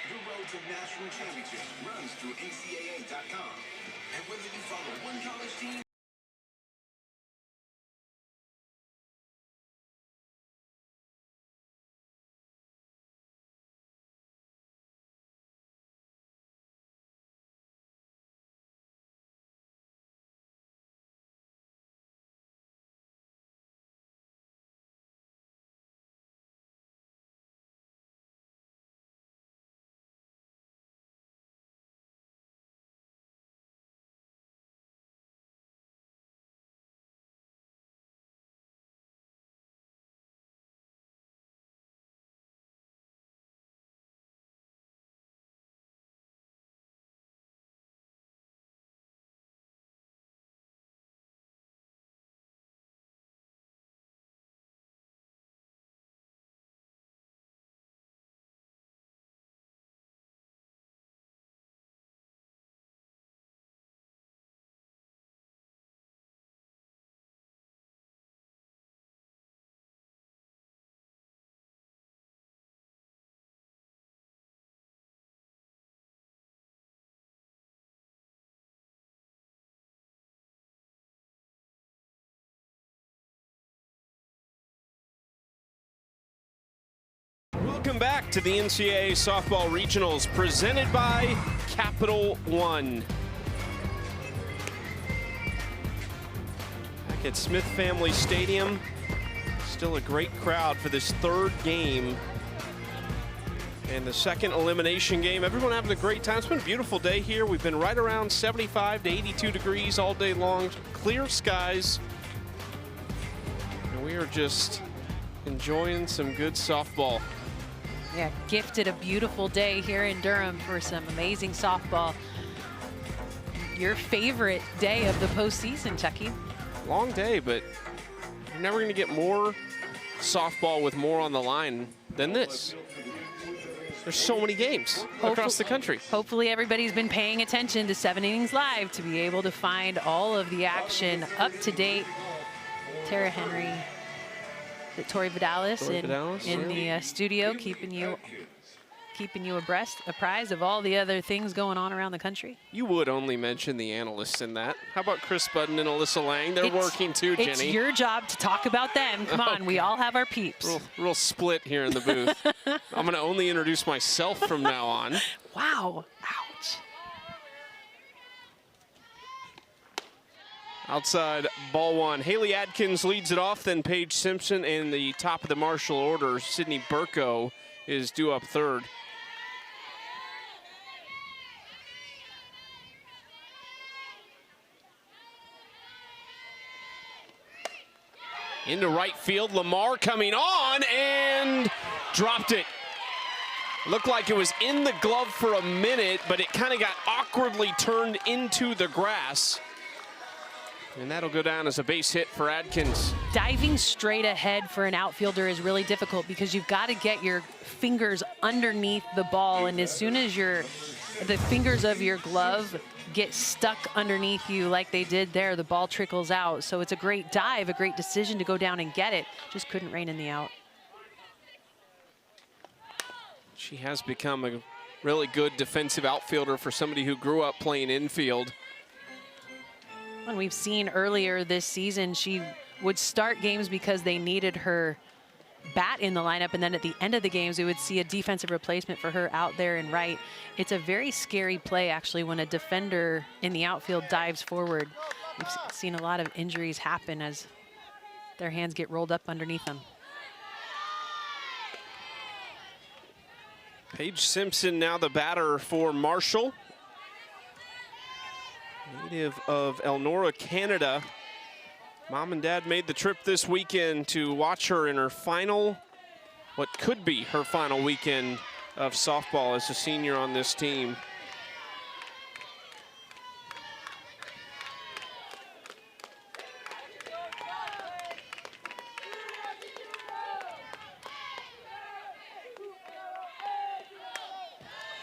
The road to national championships runs through NCAA.com. And whether you follow one college team Welcome back to the NCAA Softball Regionals presented by Capital One. Back at Smith Family Stadium, still a great crowd for this third game. And the second elimination game, everyone having a great time. It's been a beautiful day here. We've been right around 75 to 82 degrees all day long, clear skies. And we are just enjoying some good softball. Yeah, gifted a beautiful day here in Durham for some amazing softball. Your favorite day of the postseason, Chucky? Long day, but you're never going to get more softball with more on the line than this. There's so many games across the country. Hopefully everybody's been paying attention to 7 Innings Live to be able to find all of the action up to date. Tara Henry, Tori Vidalis in the studio, keeping you apprised of all the other things going on around the country. You would only mention the analysts in that. How about Chris Budden and Alyssa Lang? They're working too, Jenny. It's your job to talk about them. Come on, we all have our peeps. Real split here in the booth. I'm going to only introduce myself from now on. Wow. Ouch. Outside ball one. Haley Adkins leads it off, then Paige Simpson in the top of the Marshall order. Sydney Burko is due up third. Into right field, Lamar coming on and dropped it. Looked like it was in the glove for a minute, but it kind of got awkwardly turned into the grass. And that'll go down as a base hit for Adkins. Diving straight ahead for an outfielder is really difficult because you've got to get your fingers underneath the ball, and as soon as the fingers of your glove get stuck underneath you like they did there, the ball trickles out. So it's a great dive, a great decision to go down and get it. Just couldn't rein in the out. She has become a really good defensive outfielder for somebody who grew up playing infield. And we've seen earlier this season, she would start games because they needed her bat in the lineup, and then at the end of the games we would see a defensive replacement for her out there in right. It's a very scary play actually when a defender in the outfield dives forward. We've seen a lot of injuries happen as their hands get rolled up underneath them. Paige Simpson now the batter for Marshall. Native of Elnora, Canada. Mom and Dad made the trip this weekend to watch her in her final, what could be her final weekend of softball as a senior on this team.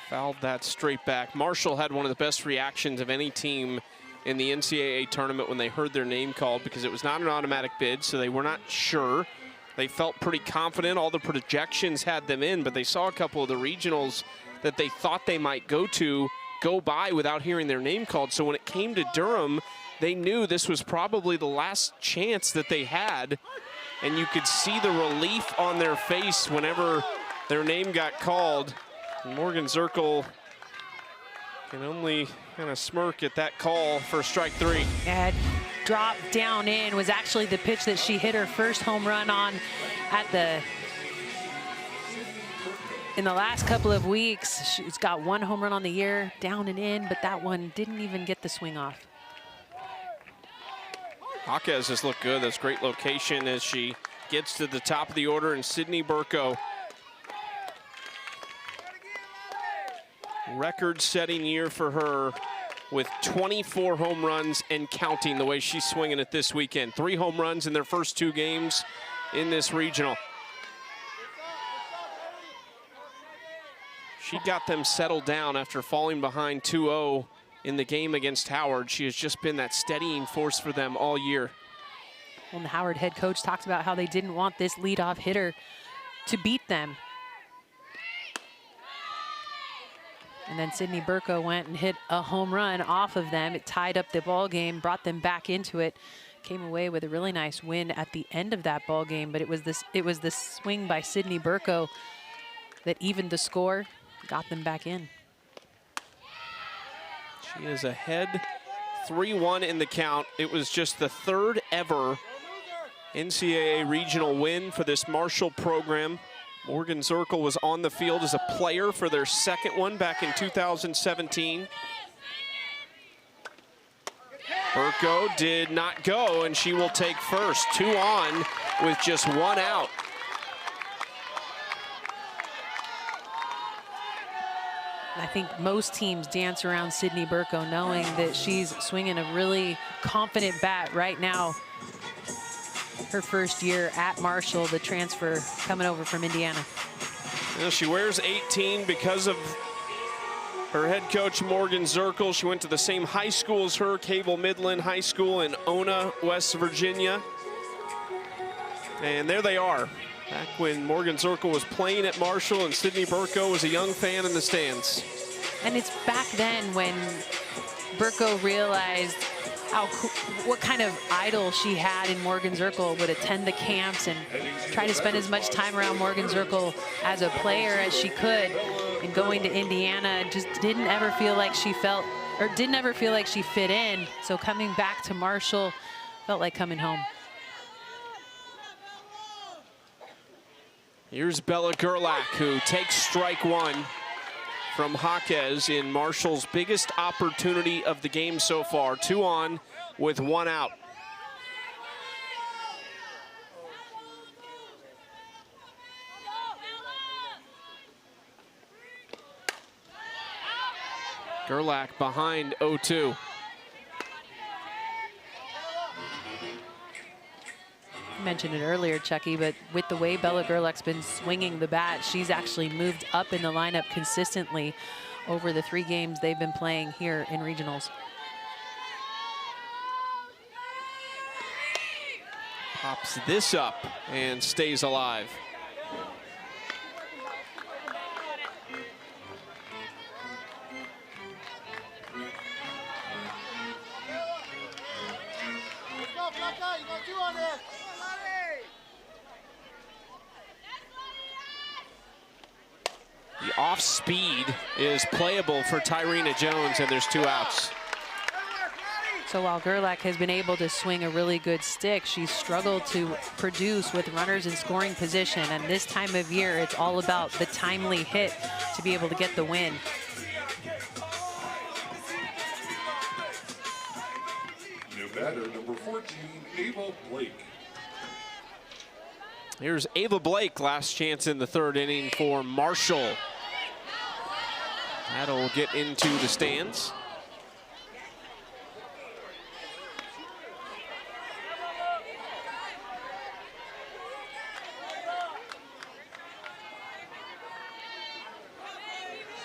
Fouled that straight back. Marshall had one of the best reactions of any team in the NCAA tournament when they heard their name called, because it was not an automatic bid, so they were not sure. They felt pretty confident. All the projections had them in, but they saw a couple of the regionals that they thought they might go by without hearing their name called. So when it came to Durham, they knew this was probably the last chance that they had, and you could see the relief on their face whenever their name got called. Morgan Zirkle can only kind of smirk at that call for strike three. And drop down in was actually the pitch that she hit her first home run on in the last couple of weeks. She's got one home run on the year, down and in, but that one didn't even get the swing off. Jaquez has looked good. That's great location as she gets to the top of the order, and Sydney Burko. Record-setting year for her with 24 home runs and counting the way she's swinging it this weekend. 3 home runs in their first 2 games in this regional. She got them settled down after falling behind 2-0 in the game against Howard. She has just been that steadying force for them all year. Well, the Howard head coach talked about how they didn't want this leadoff hitter to beat them. And then Sydney Burko went and hit a home run off of them. It tied up the ball game, brought them back into it. Came away with a really nice win at the end of that ball game, but it was this swing by Sydney Burko that evened the score, got them back in. She is ahead 3-1 in the count. It was just the third ever NCAA regional win for this Marshall program. Morgan Zirkle was on the field as a player for their second one back in 2017. Burko did not go, and she will take first. 2 on with just 1 out. I think most teams dance around Sydney Burko knowing that she's swinging a really confident bat right now. Her first year at Marshall, the transfer coming over from Indiana. You know, she wears 18 because of her head coach, Morgan Zirkle. She went to the same high school as her, Cable Midland High School in Ona, West Virginia. And there they are, back when Morgan Zirkle was playing at Marshall and Sydney Burko was a young fan in the stands. And it's back then when Burko realized what kind of idol she had in Morgan Zirkle, would attend the camps and try to spend as much time around Morgan Zirkle as a player as she could. And going to Indiana, just didn't ever feel like she fit in. So coming back to Marshall felt like coming home. Here's Bella Gerlach, who takes strike 1 from Jaquez in Marshall's biggest opportunity of the game so far. 2 on with 1 out. Gerlach behind 0-2. Mentioned it earlier, Chucky, but with the way Bella Gerlach's been swinging the bat, she's actually moved up in the lineup consistently over the 3 games they've been playing here in regionals. Pops this up and stays alive. Let's go, Flaca. You got 2 on there. The off speed is playable for Tyrena Jones, and there's 2 outs. So while Gerlach has been able to swing a really good stick, she's struggled to produce with runners in scoring position. And this time of year, it's all about the timely hit to be able to get the win. New batter, number 14, Ava Blake. Here's Ava Blake, last chance in the 3rd inning for Marshall. That'll get into the stands.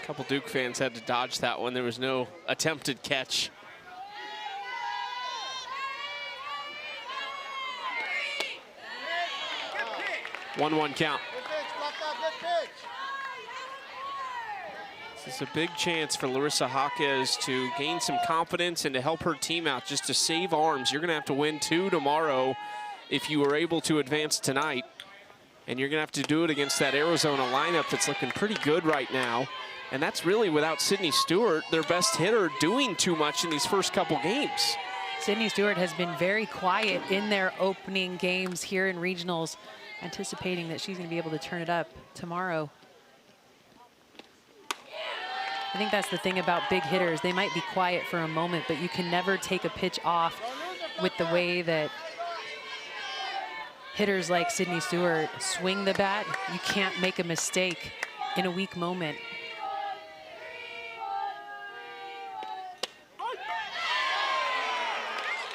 A couple Duke fans had to dodge that one. There was no attempted catch. One count. Good pitch, Flaca. Good pitch. This is a big chance for Larissa Jaquez to gain some confidence and to help her team out, just to save arms. You're going to have to win 2 tomorrow if you were able to advance tonight. And you're going to have to do it against that Arizona lineup that's looking pretty good right now. And that's really without Sydney Stewart, their best hitter, doing too much in these first couple games. Sydney Stewart has been very quiet in their opening games here in regionals, anticipating that she's going to be able to turn it up tomorrow. I think that's the thing about big hitters. They might be quiet for a moment, but you can never take a pitch off with the way that hitters like Sydney Stewart swing the bat. You can't make a mistake in a weak moment.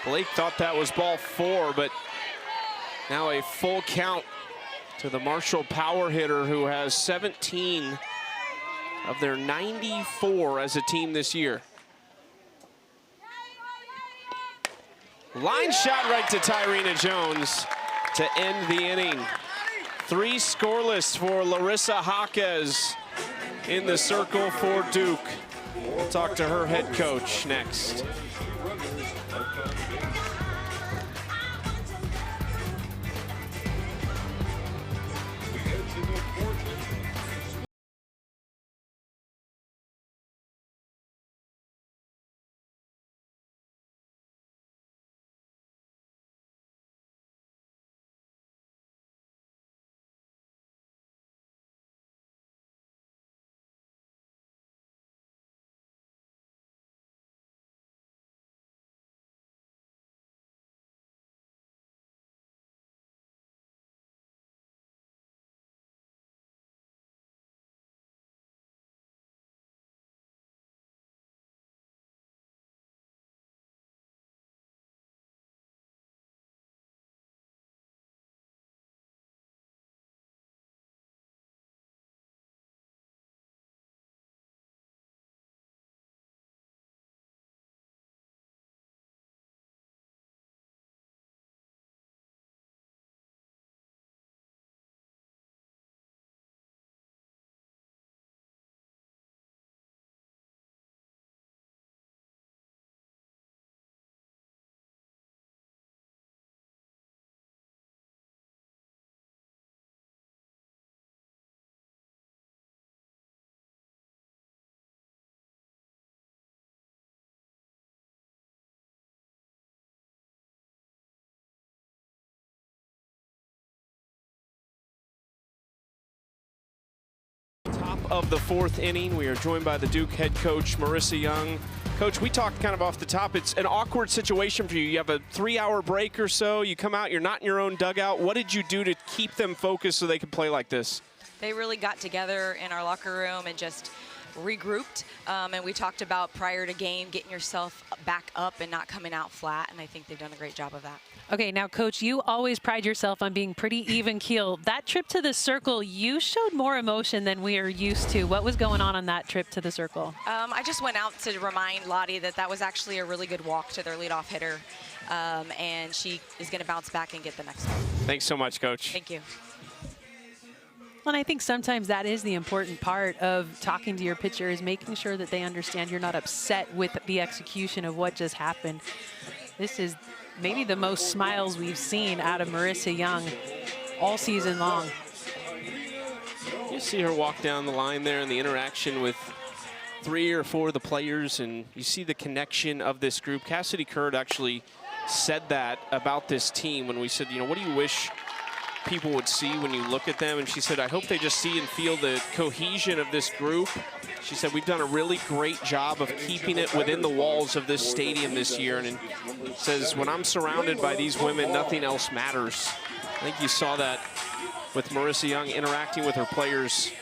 Blake thought that was ball 4, but now a full count to the Marshall power hitter, who has 17 of their 94 as a team this year. Line shot right to Tyrena Jones to end the inning. 3 scoreless for Larissa Jaquez in the circle for Duke. We'll talk to her head coach next. of the 4th inning. We are joined by the Duke head coach, Marissa Young. Coach, we talked kind of off the top. It's an awkward situation for you. You have a 3-hour break or so. You come out, you're not in your own dugout. What did you do to keep them focused so they could play like this? They really got together in our locker room and just regrouped. And we talked about prior to game, getting yourself back up and not coming out flat. And I think they've done a great job of that. Okay, now, Coach, you always pride yourself on being pretty even keel. That trip to the circle, you showed more emotion than we are used to. What was going on that trip to the circle? I just went out to remind Lottie that that was actually a really good walk to their leadoff hitter. And she is going to bounce back and get the next one. Thanks so much, Coach. Thank you. And I think sometimes that is the important part of talking to your pitcher, is making sure that they understand you're not upset with the execution of what just happened. This is maybe the most smiles we've seen out of Marissa Young all season long. You see her walk down the line there and the interaction with 3 or 4 of the players, and you see the connection of this group. Cassidy Curd actually said that about this team when we said, you know, what do you wish people would see when you look at them? And she said, I hope they just see and feel the cohesion of this group. She said, we've done a really great job of keeping it within the walls of this stadium this year. And says, when I'm surrounded by these women, nothing else matters. I think you saw that with Marissa Young interacting with her players.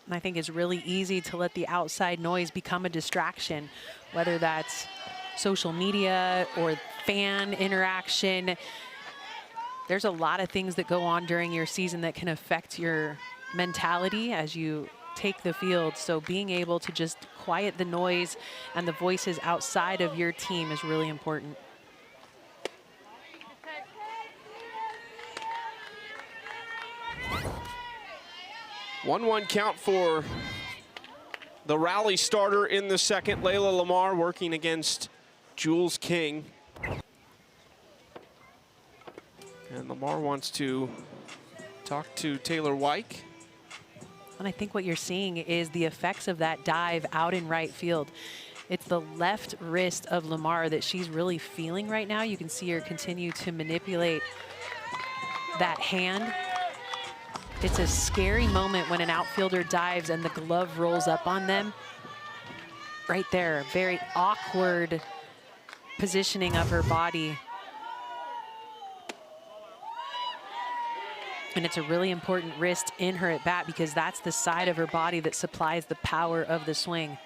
And I think it's really easy to let the outside noise become a distraction, whether that's social media or fan interaction. There's a lot of things that go on during your season that can affect your mentality as you take the field. So being able to just quiet the noise and the voices outside of your team is really important. One count for the rally starter in the second. Layla Lamar working against Jules King. And Lamar wants to talk to Taylor Wyke. And I think what you're seeing is the effects of that dive out in right field. It's the left wrist of Lamar that she's really feeling right now. You can see her continue to manipulate that hand. It's a scary moment when an outfielder dives and the glove rolls up on them. Right there, very awkward positioning of her body. And it's a really important wrist in her at bat because that's the side of her body that supplies the power of the swing.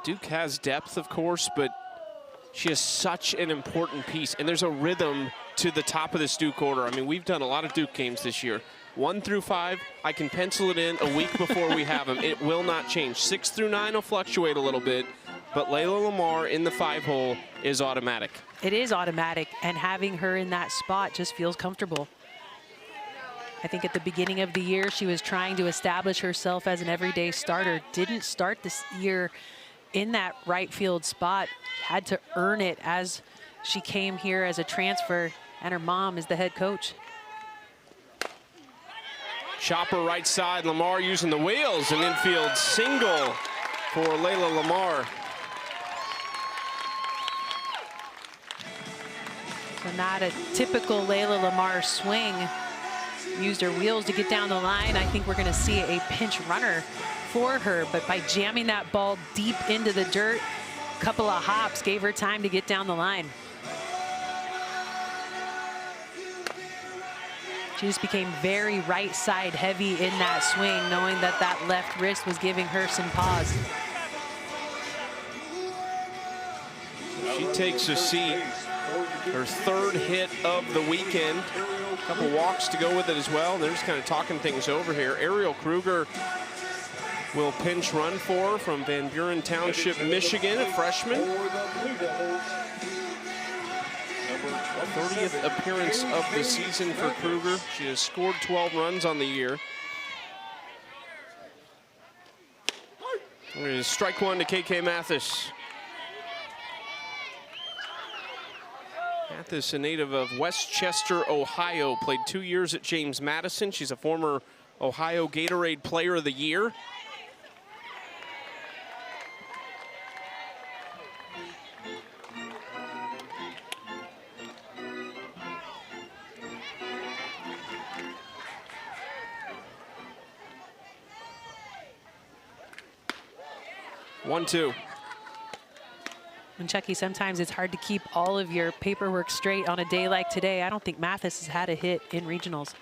Duke has depth, of course, but she is such an important piece. And there's a rhythm to the top of this Duke order. I mean, we've done a lot of Duke games this year. 1 through 5, I can pencil it in a week before we have them. It will not change. 6 through 9 will fluctuate a little bit, but Layla Lamar in the 5-hole is automatic. It is automatic, and having her in that spot just feels comfortable. I think at the beginning of the year, she was trying to establish herself as an everyday starter. Didn't start this year in that right field spot. Had to earn it as she came here as a transfer, and her mom is the head coach. Chopper right side, Lamar using the wheels, an infield single for Layla Lamar. So not a typical Layla Lamar swing. Used her wheels to get down the line. I think we're going to see a pinch runner for her, but by jamming that ball deep into the dirt, a couple of hops gave her time to get down the line. She just became very right side heavy in that swing, knowing that that left wrist was giving her some pause. She takes a seat. Her 3rd hit of the weekend. A couple walks to go with it as well. They're just kind of talking things over here. Ariel Kruger will pinch run for her from Van Buren Township, Michigan, a freshman. 30th appearance of the season for Kruger. She has scored 12 runs on the year. Strike 1 to KK Mathis. Mathis, a native of Westchester, Ohio, played 2 years at James Madison. She's a former Ohio Gatorade Player of the Year. 1-2. And Chucky, sometimes it's hard to keep all of your paperwork straight on a day like today. I don't think Mathis has had a hit in regionals.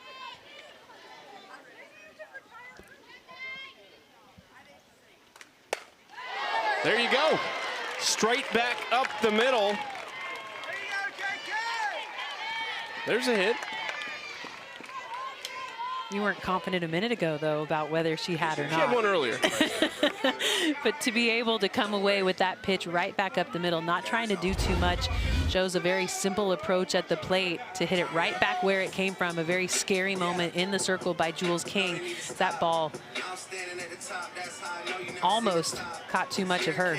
There you go. Straight back up the middle. There's a hit. You weren't confident a minute ago, though, about whether she had or not. She had one earlier. But to be able to come away with that pitch right back up the middle, not trying to do too much, shows a very simple approach at the plate to hit it right back where it came from. A very scary moment in the circle by Jules King. That ball almost caught too much of her.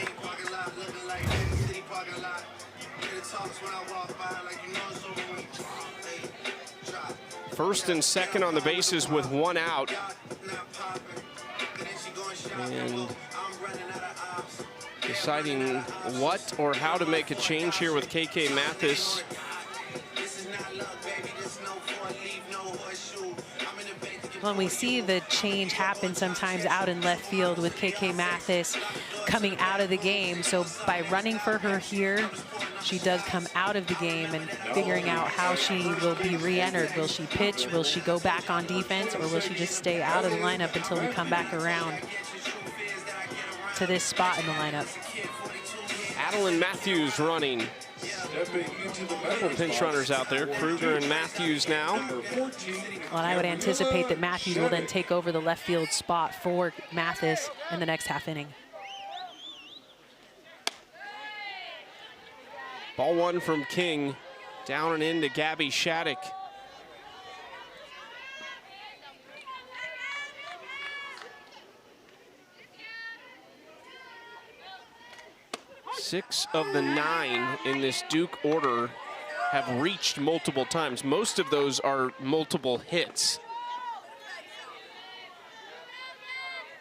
First and second on the bases with one out. And deciding what or how to make a change here with KK Mathis. When we see the change happen sometimes out in left field with KK Mathis coming out of the game. So by running for her here, she does come out of the game and figuring out how she will be re-entered. Will she pitch? Will she go back on defense? Or will she just stay out of the lineup until we come back around to this spot in the lineup? Adeline Matthews running. Couple pinch runners out there. Kruger and Matthews now. Well, and I would anticipate that Matthews will then take over the left field spot for Mathis in the next half inning. Ball one from King. Down and into Gabby Shattuck. Six of the 9 in this Duke order have reached multiple times. Most of those are multiple hits.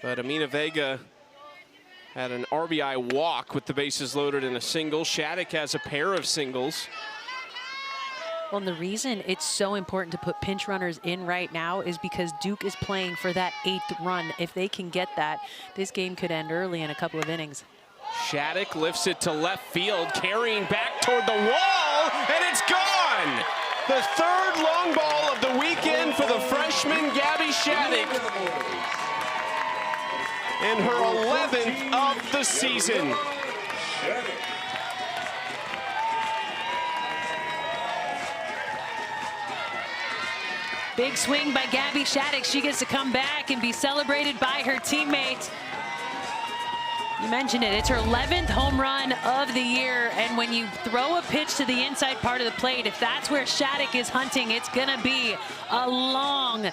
But Amina Vega had an RBI walk with the bases loaded in a single. Shattuck has a pair of singles. Well, and the reason it's so important to put pinch runners in right now is because Duke is playing for that 8th run. If they can get that, this game could end early in a couple of innings. Shattuck lifts it to left field, carrying back toward the wall, and it's gone! The third long ball of the weekend for the freshman Gabby Shattuck. And her 11th of the season. Big swing by Gabby Shattuck. She gets to come back and be celebrated by her teammates. You mentioned it, it's her 11th home run of the year, and when you throw a pitch to the inside part of the plate, if that's where Shattuck is hunting, it's gonna be a long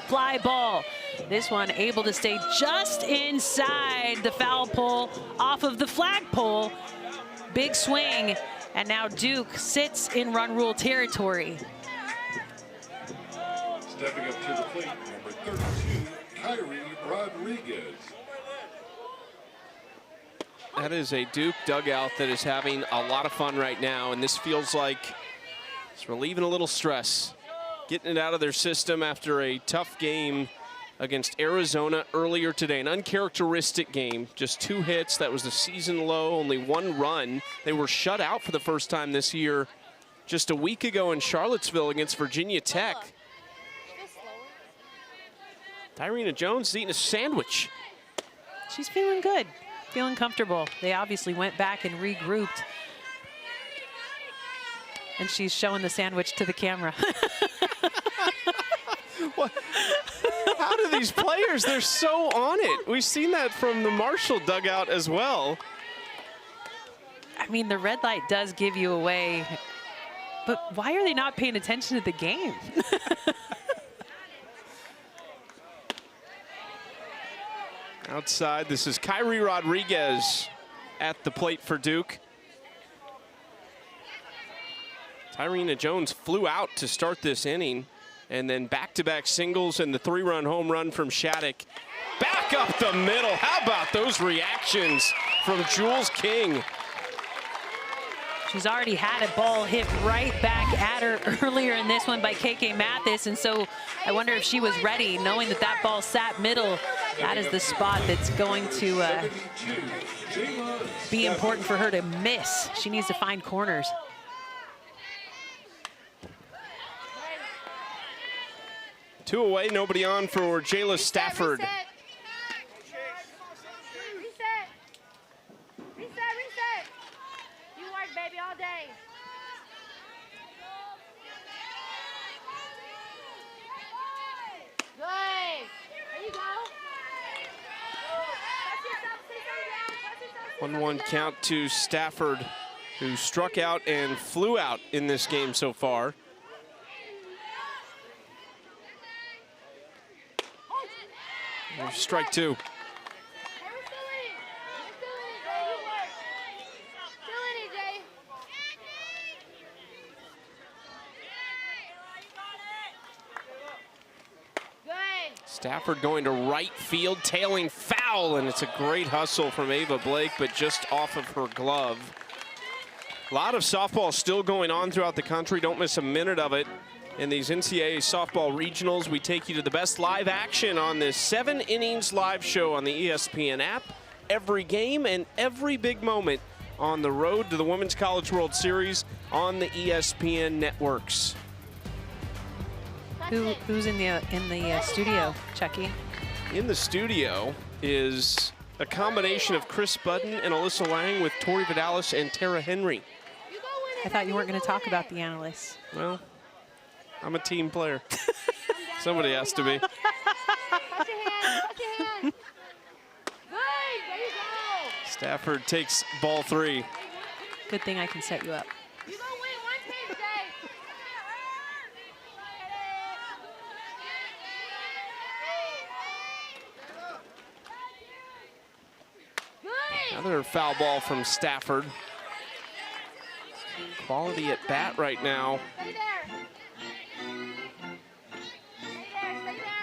fly ball. This one able to stay just inside the foul pole off of the flagpole. Big swing, and now Duke sits in run rule territory. Stepping up to the plate, number 32, Kyrie Rodriguez. That is a Duke dugout that is having a lot of fun right now, and this feels like it's relieving a little stress, getting it out of their system after a tough game against Arizona earlier today. An uncharacteristic game, just 2 hits. That was the season low, only 1 run. They were shut out for the first time this year just a week ago in Charlottesville against Virginia Tech. Tyrena Jones is eating a sandwich. She's feeling good. Feeling comfortable. They obviously went back and regrouped. And she's showing the sandwich to the camera. What? How do these players, they're so on it. We've seen that from the Marshall dugout as well. I mean, the red light does give you away, but why are they not paying attention to the game? Outside, this is Kyrie Rodriguez at the plate for Duke. Tyrena Jones flew out to start this inning, and then back-to-back singles and the 3-run home run from Shattuck. Back up the middle. How about those reactions from Jules King? She's already had a ball hit right back at her earlier in this one by KK Mathis, and so I wonder if she was ready, knowing that that ball sat middle. That is the spot that's going to be important for her to miss. She needs to find corners. Two away, nobody on for Jayla Stafford. Reset. You work, baby, all day. Good. There you go. 1-1 count to Stafford, who struck out and flew out in this game so far. There's strike two. Stafford going to right field, tailing foul, and it's a great hustle from Ava Blake, but just off of her glove. A lot of softball still going on throughout the country. Don't miss a minute of it. In these NCAA softball regionals, we take you to the best live action on this 7 innings live show on the ESPN app. Every game and every big moment on the road to the Women's College World Series on the ESPN networks. Who's in the studio, Chucky? In the studio is a combination of Chris Budden and Alyssa Lang with Tori Vidalis and Tara Henry. I thought you weren't going to talk about the analysts. Well, I'm a team player. Somebody has to be. Touch your hand. Touch your hand. Good. There you go. Stafford takes ball 3. Good thing I can set you up. You gonna win one team today. Good. Another foul ball from Stafford. Quality at bat right now. Stay there. Stay there. Stay there.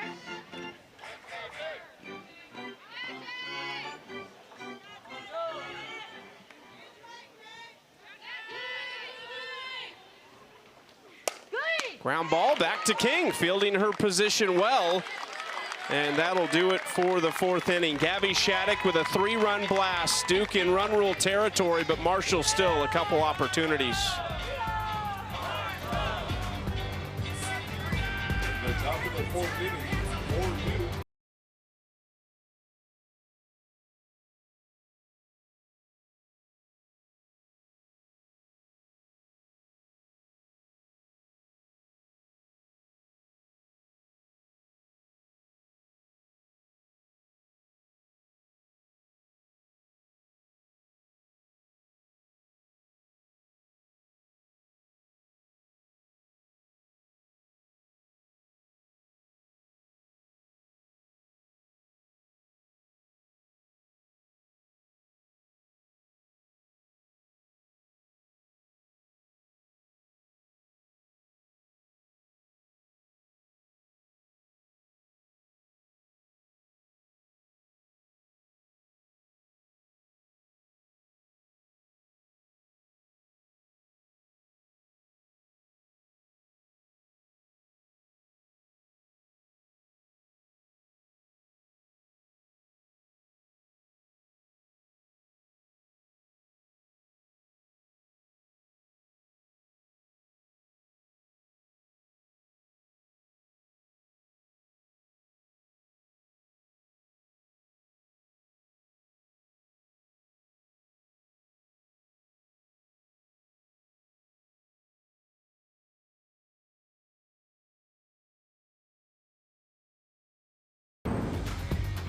Good. Ground ball back to King, fielding her position well. And that'll do it for the 4th inning. Gabby Shattuck with a 3-run blast. Duke in run rule territory, but Marshall still a couple opportunities. The top of the 4th inning, 4-2.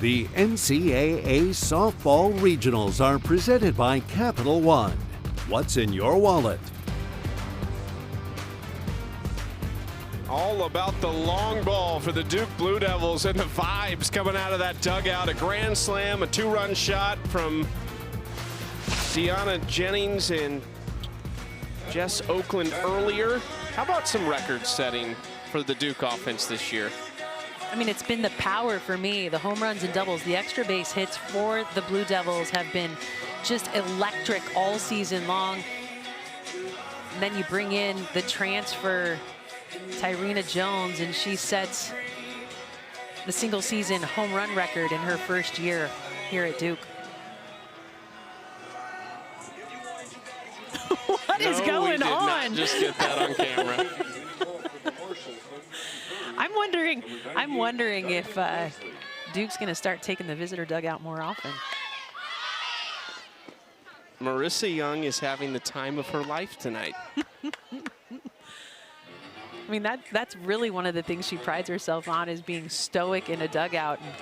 The NCAA Softball Regionals are presented by Capital One. What's in your wallet? All about the long ball for the Duke Blue Devils and the vibes coming out of that dugout. A grand slam, a 2-run shot from Deanna Jennings and Jess Oakland earlier. How about some record setting for the Duke offense this year? I mean, it's been the power for me. The home runs and doubles, the extra base hits for the Blue Devils have been just electric all season long. And then you bring in the transfer, Tyrena Jones, and she sets the single season home run record in her first year here at Duke. is No, going we did on? not just get that on camera. I'm wondering if Duke's going to start taking the visitor dugout more often. Marissa Young is having the time of her life tonight. I mean, that's really one of the things she prides herself on, is being stoic in a dugout. And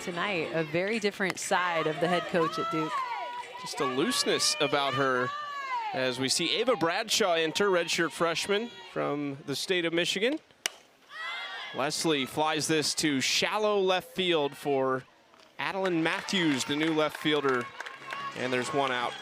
tonight, a very different side of the head coach at Duke. Just a looseness about her as we see Ava Bradshaw enter, redshirt freshman from the state of Michigan. Leslie flies this to shallow left field for Adeline Matthews, the new left fielder, and there's one out.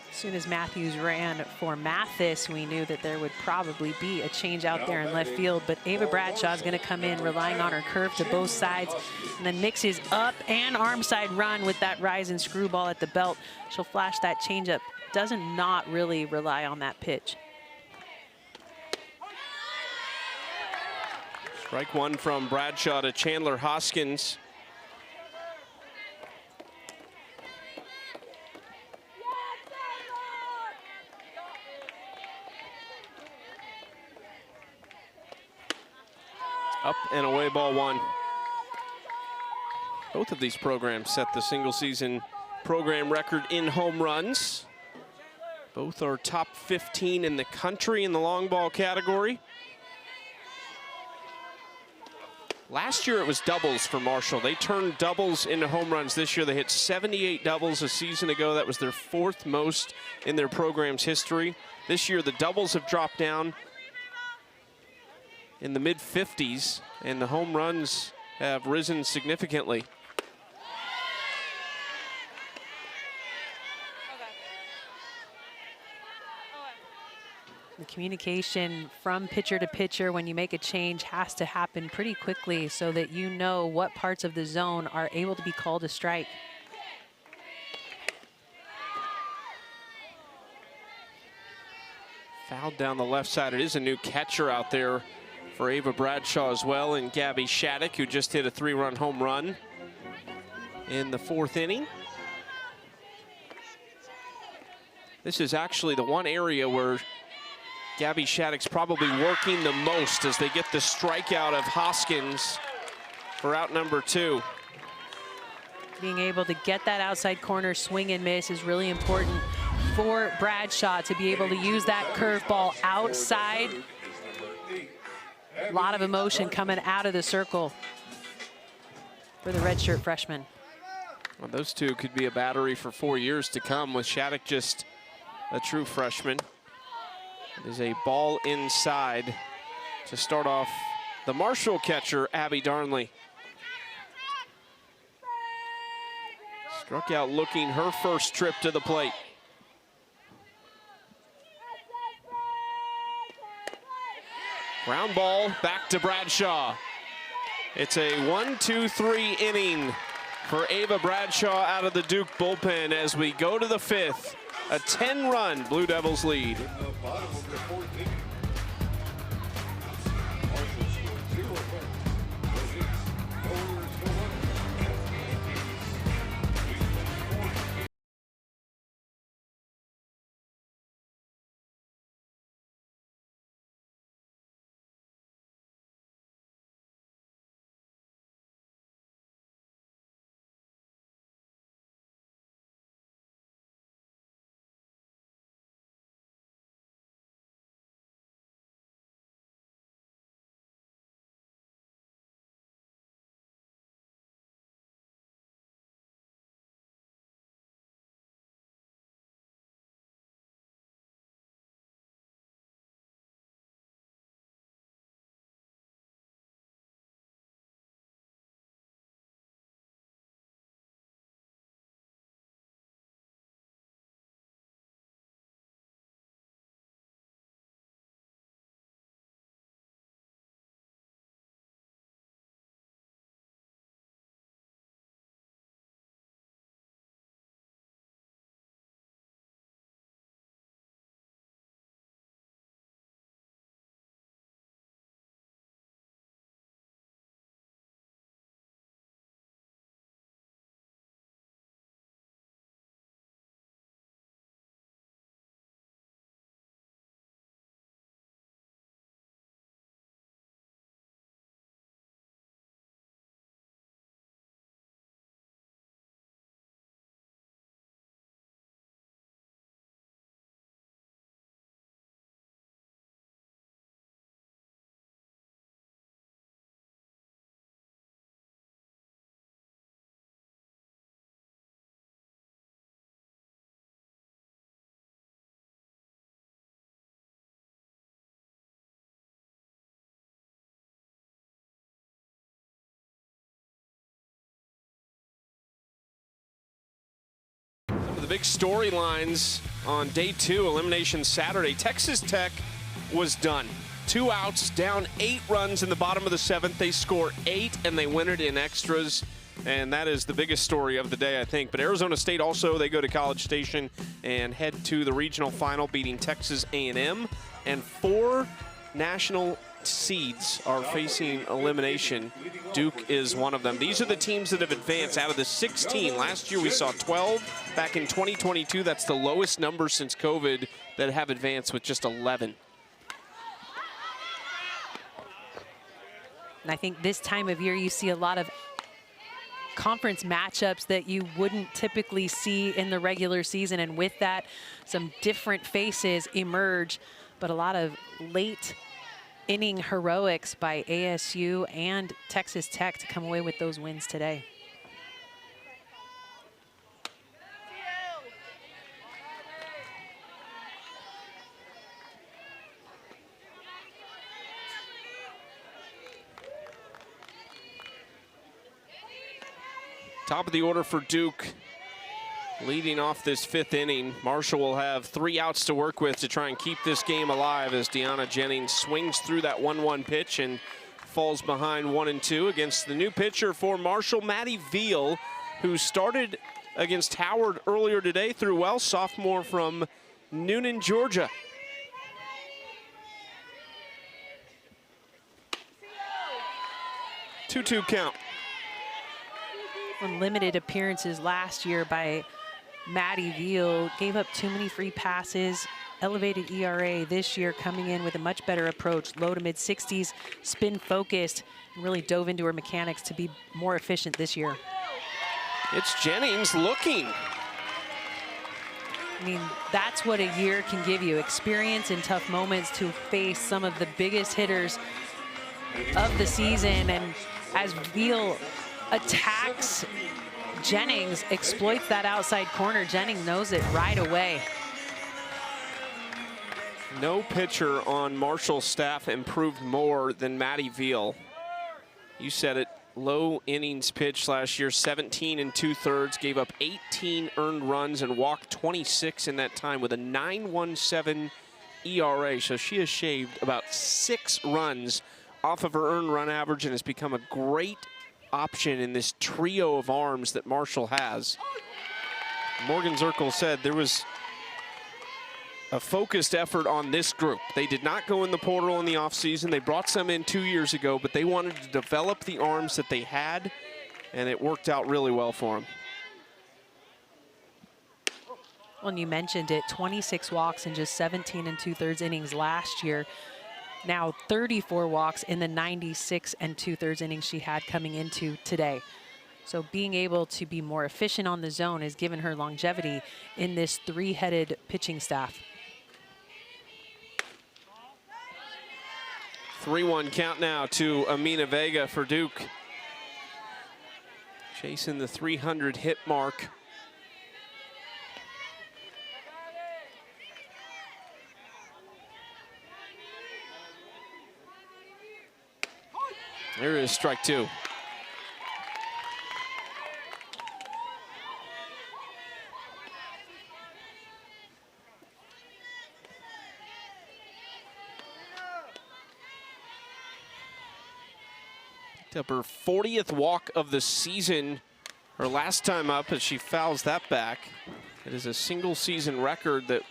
As soon as Matthews ran for Mathis, we knew that there would probably be a change out there in left field, but Ava Bradshaw is going to come in relying on her curve to both sides and then mixes up and arm side run with that rise and screwball at the belt. She'll flash that changeup. Doesn't not really rely on that pitch. Strike one from Bradshaw to Chandler Hoskins. Up and away, ball one. Both of these programs set the single season program record in home runs. Both are top 15 in the country in the long ball category. Last year it was doubles for Marshall. They turned doubles into home runs. This year they hit 78 doubles a season ago. That was their fourth most in their program's history. This year the doubles have dropped down in the mid-50s, and the home runs have risen significantly. The communication from pitcher to pitcher when you make a change has to happen pretty quickly so that you know what parts of the zone are able to be called a strike. Fouled down the left side. It is a new catcher out there for Ava Bradshaw as well, and Gabby Shattuck, who just hit a 3-run home run in the 4th inning. This is actually the one area where Gabby Shattuck's probably working the most as they get the strikeout of Hoskins for out number 2. Being able to get that outside corner swing and miss is really important for Bradshaw to be able to use that curveball outside. A lot of emotion coming out of the circle for the redshirt freshman. Well, those two could be a battery for 4 years to come, with Shattuck just a true freshman. It is a ball inside to start off the Marshall catcher, Abby Darnley. Struck out looking her first trip to the plate. Ground ball back to Bradshaw. It's a 1-2-3 inning for Ava Bradshaw out of the Duke bullpen as we go to the 5th. A 10-run Blue Devils lead. big storylines on day 2, elimination Saturday. Texas Tech was done. 2 outs, down 8 runs in the bottom of the 7th. They score 8 and they win it in extras. And that is the biggest story of the day, I think. But Arizona State also, they go to College Station and head to the regional final, beating Texas A&M. And 4 national seeds are facing elimination. Duke is one of them. These are the teams that have advanced out of the 16. Last year we saw 12. Back in 2022, that's the lowest number since COVID that have advanced, with just 11. And I think this time of year you see a lot of conference matchups that you wouldn't typically see in the regular season, and with that some different faces emerge, but a lot of late inning heroics by ASU and Texas Tech to come away with those wins today. Top of the order for Duke. Leading off this 5th inning, Marshall will have 3 outs to work with to try and keep this game alive as Deanna Jennings swings through that 1-1 pitch and falls behind 1-2 against the new pitcher for Marshall, Maddie Veal, who started against Howard earlier today, threw well, sophomore from Noonan, Georgia. 2-2 count. On limited appearances last year by Maddie Veal, gave up too many free passes, elevated ERA this year, coming in with a much better approach, low to mid 60s, spin focused, and really dove into her mechanics to be more efficient this year. It's Jennings looking. I mean, that's what a year can give you, experience in tough moments to face some of the biggest hitters of the season. And as Veal attacks Jennings, exploits that outside corner, Jennings knows it right away. No pitcher on Marshall's staff improved more than Maddie Veal. You said it, low innings pitched last year, 17 2/3, gave up 18 earned runs and walked 26 in that time with a 9.17 ERA. So she has shaved about 6 runs off of her earned run average and has become a great option in this trio of arms that Marshall has. Morgan Zirkle said there was a focused effort on this group. They did not go in the portal in the offseason. They brought some in 2 years ago, but they wanted to develop the arms that they had, and it worked out really well for them. Well, and you mentioned it, 26 walks in just 17 2/3 innings last year. Now 34 walks in the 96 2/3 innings she had coming into today. So being able to be more efficient on the zone has given her longevity in this 3-headed pitching staff. 3-1 count now to Amina Vega for Duke. Chasing the 300 hit mark. There is strike 2. Picked up her 40th walk of the season. Her last time up as she fouls that back. It is a single season record that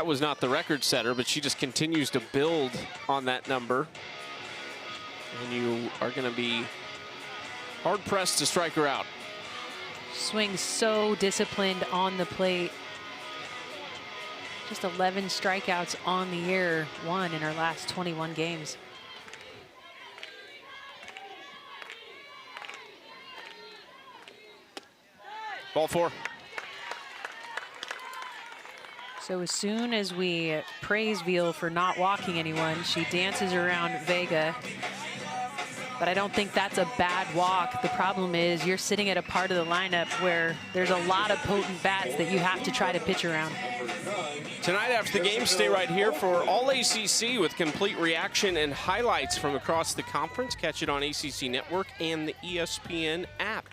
was not the record setter, but she just continues to build on that number. And you are going to be hard-pressed to strike her out. Swings so disciplined on the plate. Just 11 strikeouts on the year, 1 in her last 21 games. Ball 4. So as soon as we praise Veal for not walking anyone, she dances around Vega. But I don't think that's a bad walk. The problem is you're sitting at a part of the lineup where there's a lot of potent bats that you have to try to pitch around. Tonight after the game, stay right here for All ACC with complete reaction and highlights from across the conference. Catch it on ACC Network and the ESPN app.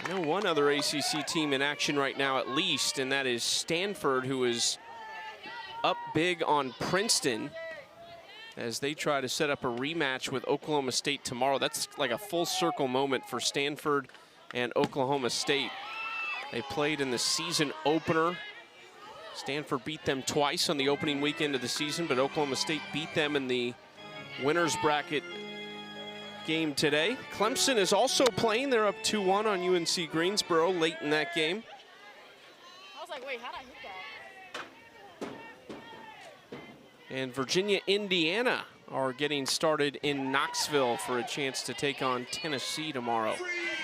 I know one other ACC team in action right now at least, and that is Stanford, who is up big on Princeton as they try to set up a rematch with Oklahoma State tomorrow. That's like a full circle moment for Stanford and Oklahoma State. They played in the season opener. Stanford beat them twice on the opening weekend of the season, but Oklahoma State beat them in the winner's bracket game today. Clemson is also playing. They're up 2-1 on UNC Greensboro late in that game. I was like, wait, how'd I hit that? And Virginia, Indiana are getting started in Knoxville for a chance to take on Tennessee tomorrow.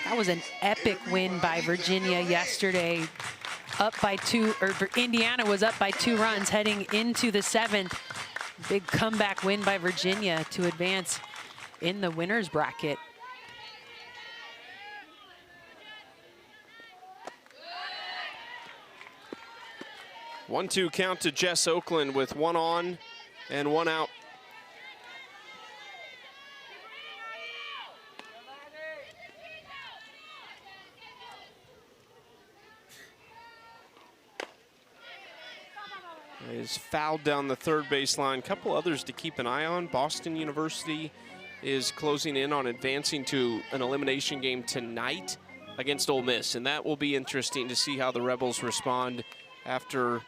That was an epic win by Virginia yesterday. Up by 2, or Indiana was up by 2 runs heading into the 7th. Big comeback win by Virginia to advance in the winner's bracket. One-two count to Jess Oakland with 1 on and 1 out. Is fouled down the third baseline. Couple others to keep an eye on. Boston University is closing in on advancing to an elimination game tonight against Ole Miss, and that will be interesting to see how the Rebels respond after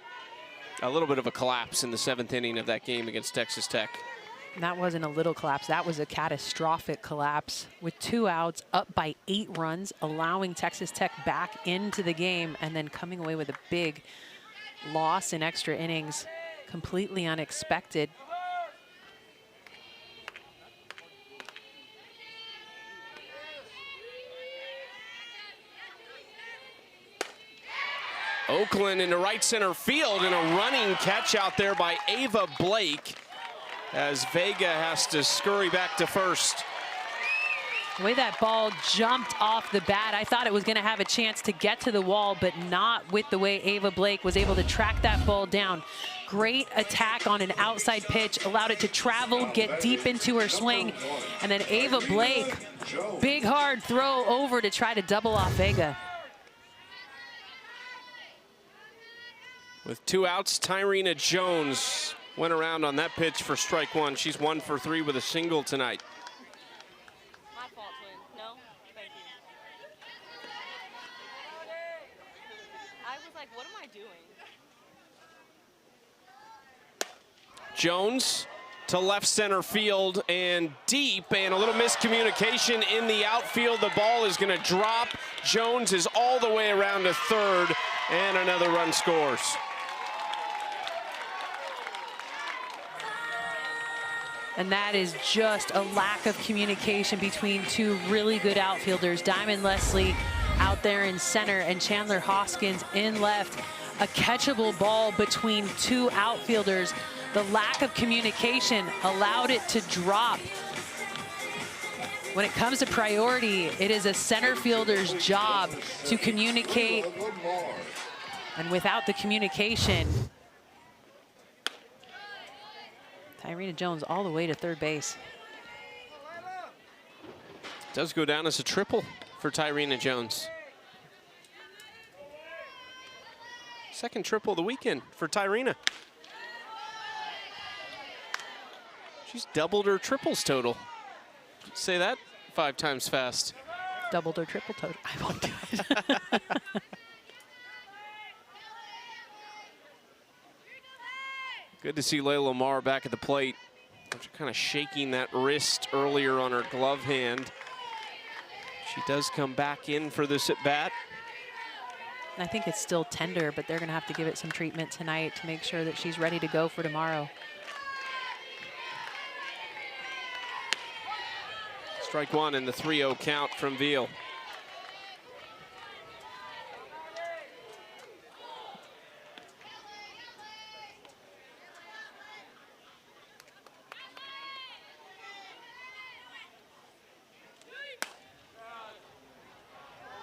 a little bit of a collapse in the 7th inning of that game against Texas Tech. And that wasn't a little collapse. That was a catastrophic collapse with 2 outs, up by 8 runs, allowing Texas Tech back into the game and then coming away with a big loss in extra innings, completely unexpected. Oakland into right center field, and a running catch out there by Ava Blake as Vega has to scurry back to first. The way that ball jumped off the bat, I thought it was going to have a chance to get to the wall, but not with the way Ava Blake was able to track that ball down. Great attack on an outside pitch, allowed it to travel, get deep into her swing, and then Ava Blake, big hard throw over to try to double off Vega. With 2 outs, Tyrena Jones went around on that pitch for strike 1. She's 1 for 3 with a single tonight. My fault, twin. No? Thank you. I was like, what am I doing? Jones to left center field and deep, and a little miscommunication in the outfield. The ball is going to drop. Jones is all the way around to third, and another run scores. And that is just a lack of communication between 2 really good outfielders. Diamond Leslie out there in center and Chandler Hoskins in left. A catchable ball between 2 outfielders. The lack of communication allowed it to drop. When it comes to priority, it is a center fielder's job to communicate. And without the communication, Tyrena Jones all the way to third base. Does go down as a triple for Tyrena Jones. Second triple of the weekend for Tyrena. She's doubled her triples total. Say that 5 times fast. Doubled or triple total. I won't do it. Good to see Layla Mar back at the plate. After kind of shaking that wrist earlier on her glove hand. She does come back in for this at bat. I think it's still tender, but they're going to have to give it some treatment tonight to make sure that she's ready to go for tomorrow. Strike 1 in the 3-0 count from Veal.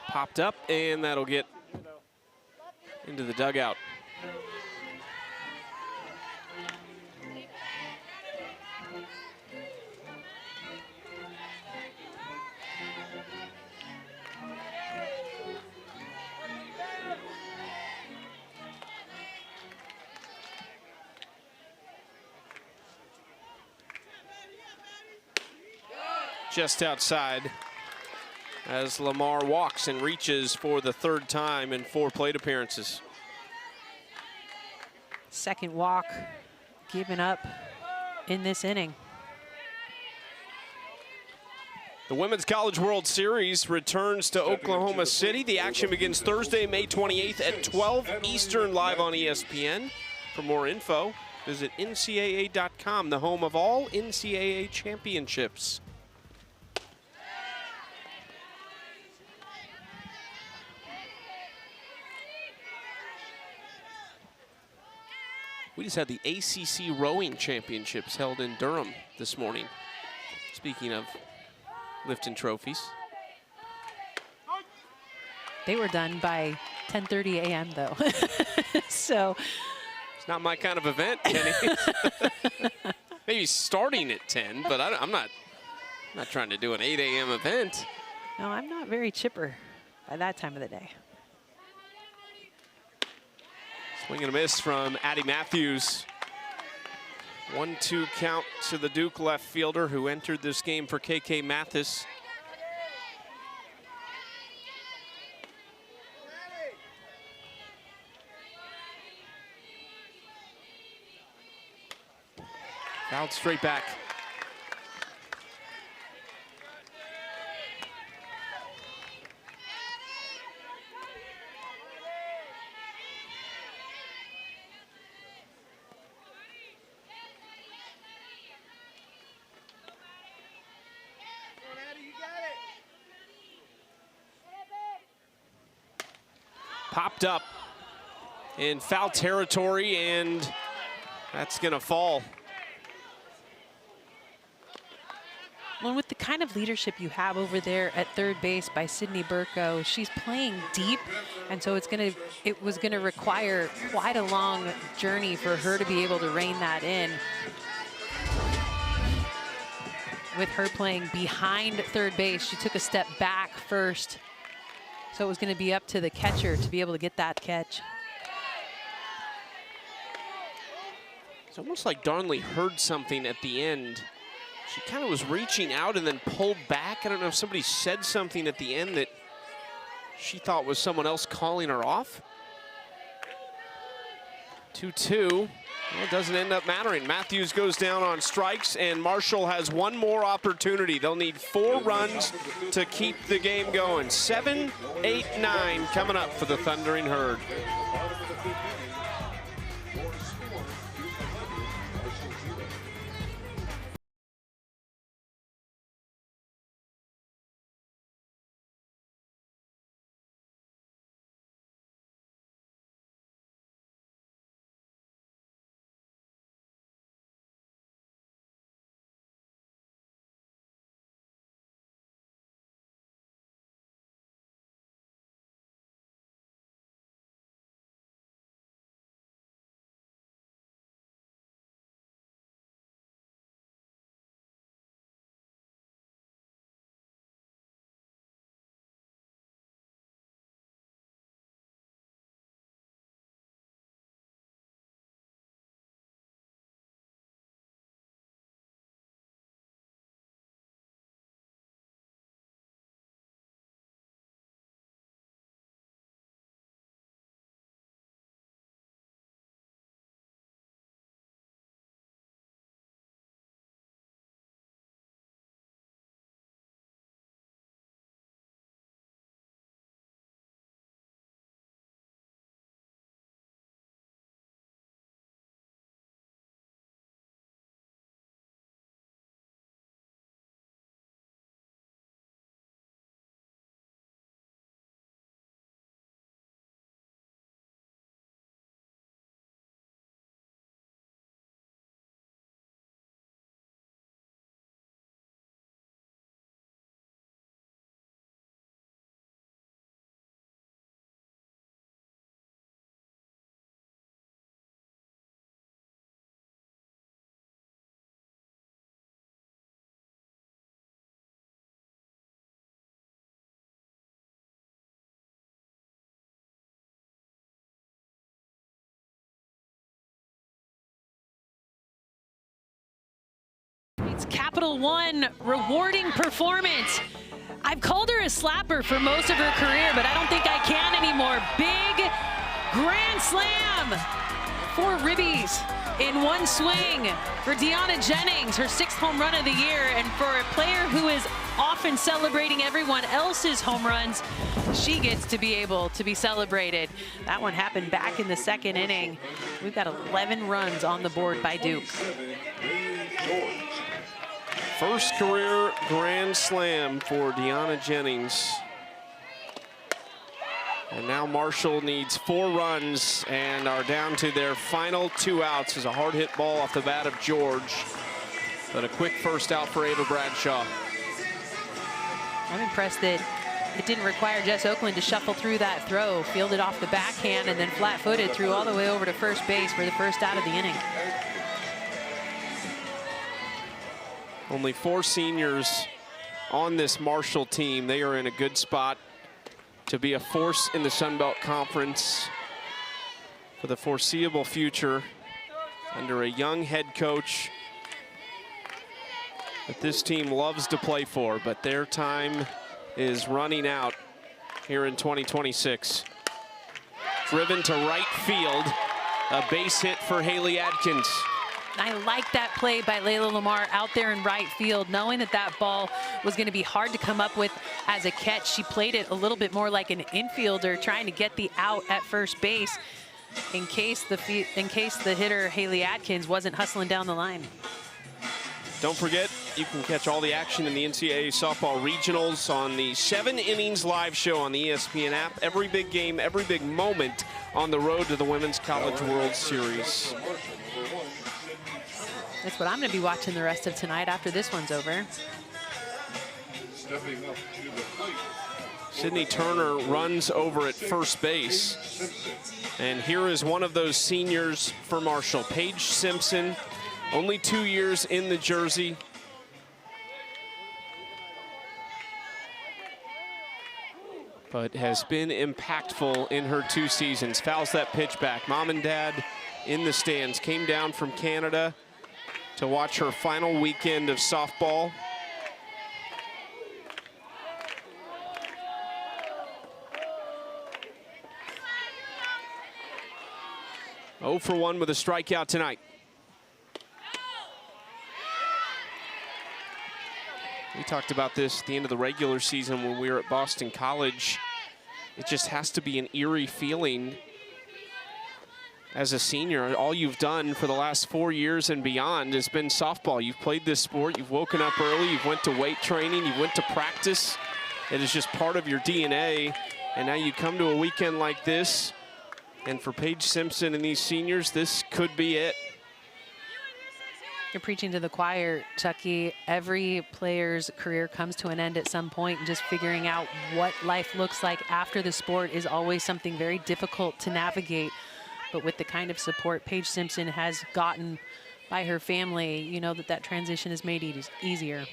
Popped up, and that'll get into the dugout. just outside as Lamar walks and reaches for the third time in 4 plate appearances. Second walk given up in this inning. The Women's College World Series returns to Oklahoma City. The action begins Thursday, May 28th at 12 Eastern, live on ESPN. For more info, visit ncaa.com, the home of all NCAA championships. We just had the ACC Rowing Championships held in Durham this morning. Speaking of Lifton trophies. They were done by 10:30 a.m. though. So it's not my kind of event, Kenny. Maybe starting at 10, but I'm not trying to do an 8 a.m. event. no, I'm not very chipper by that time of the day. Swing and a miss from Addie Matthews. 1-2 count to the Duke left fielder who entered this game for KK Mathis. Fouled straight back. Popped up in foul territory, and that's gonna fall. Well, with the kind of leadership you have over there at third base by Sydney Burko, she's playing deep, and so it was gonna require quite a long journey for her to be able to rein that in. With her playing behind third base, she took a step back first. So it was going to be up to the catcher to be able to get that catch. It's almost like Darnley heard something at the end. She kind of was reaching out and then pulled back. I don't know if somebody said something at the end that she thought was someone else calling her off. 2-2. Well, it doesn't end up mattering. Matthews goes down on strikes, and Marshall has one more opportunity. They'll need 4 runs to keep the game going. 7, 8, 9 coming up for the Thundering Herd. against Capital One. Rewarding performance. I've called her a slapper for most of her career, but I don't think I can anymore. Big grand slam. 4 ribbies in one swing for Deanna Jennings, her 6th home run of the year. And for a player who is often celebrating everyone else's home runs, she gets to be able to be celebrated. That one happened back in the 2nd inning. We've got 11 runs on the board by Duke. First career grand slam for Deanna Jennings. And now Marshall needs 4 runs and are down to their final 2 outs as a hard hit ball off the bat of George. But a quick first out for Ava Bradshaw. I'm impressed that it didn't require Jess Oakland to shuffle through that throw, fielded off the backhand and then flat-footed threw all the way over to first base for the first out of the inning. Only 4 seniors on this Marshall team. They are in a good spot to be a force in the Sun Belt Conference for the foreseeable future under a young head coach that this team loves to play for, but their time is running out here in 2026. Driven to right field, a base hit for Haley Adkins. I like that play by Layla Lamar out there in right field, knowing that that ball was going to be hard to come up with as a catch. She played it a little bit more like an infielder, trying to get the out at first base in case the hitter Haley Adkins wasn't hustling down the line. Don't forget, you can catch all the action in the NCAA softball regionals on the 7 Innings live show on the ESPN app. Every big game, every big moment on the road to the Women's College World Series. That's what I'm going to be watching the rest of tonight after this one's over. Stepping up to the plate. Sydney Turner runs over at first base. And here is one of those seniors for Marshall, Paige Simpson. Only 2 years in the jersey. But has been impactful in her 2 seasons. Fouls that pitch back. Mom and Dad in the stands. Came down from Canada to watch her final weekend of softball. Oh for 1 with a strikeout tonight. We talked about this at the end of the regular season when we were at Boston College. It just has to be an eerie feeling as a senior. All you've done for the last 4 years and beyond has been softball. You've played this sport, you've woken up early, you've went to weight training, you went to practice. It is just part of your DNA. And now you come to a weekend like this, and for Paige Simpson and these seniors, this could be it. You're preaching to the choir, Chucky. Every player's career comes to an end at some point, and just figuring out what life looks like after the sport is always something very difficult to navigate. But with the kind of support Paige Simpson has gotten by her family, you know that that transition is made easier.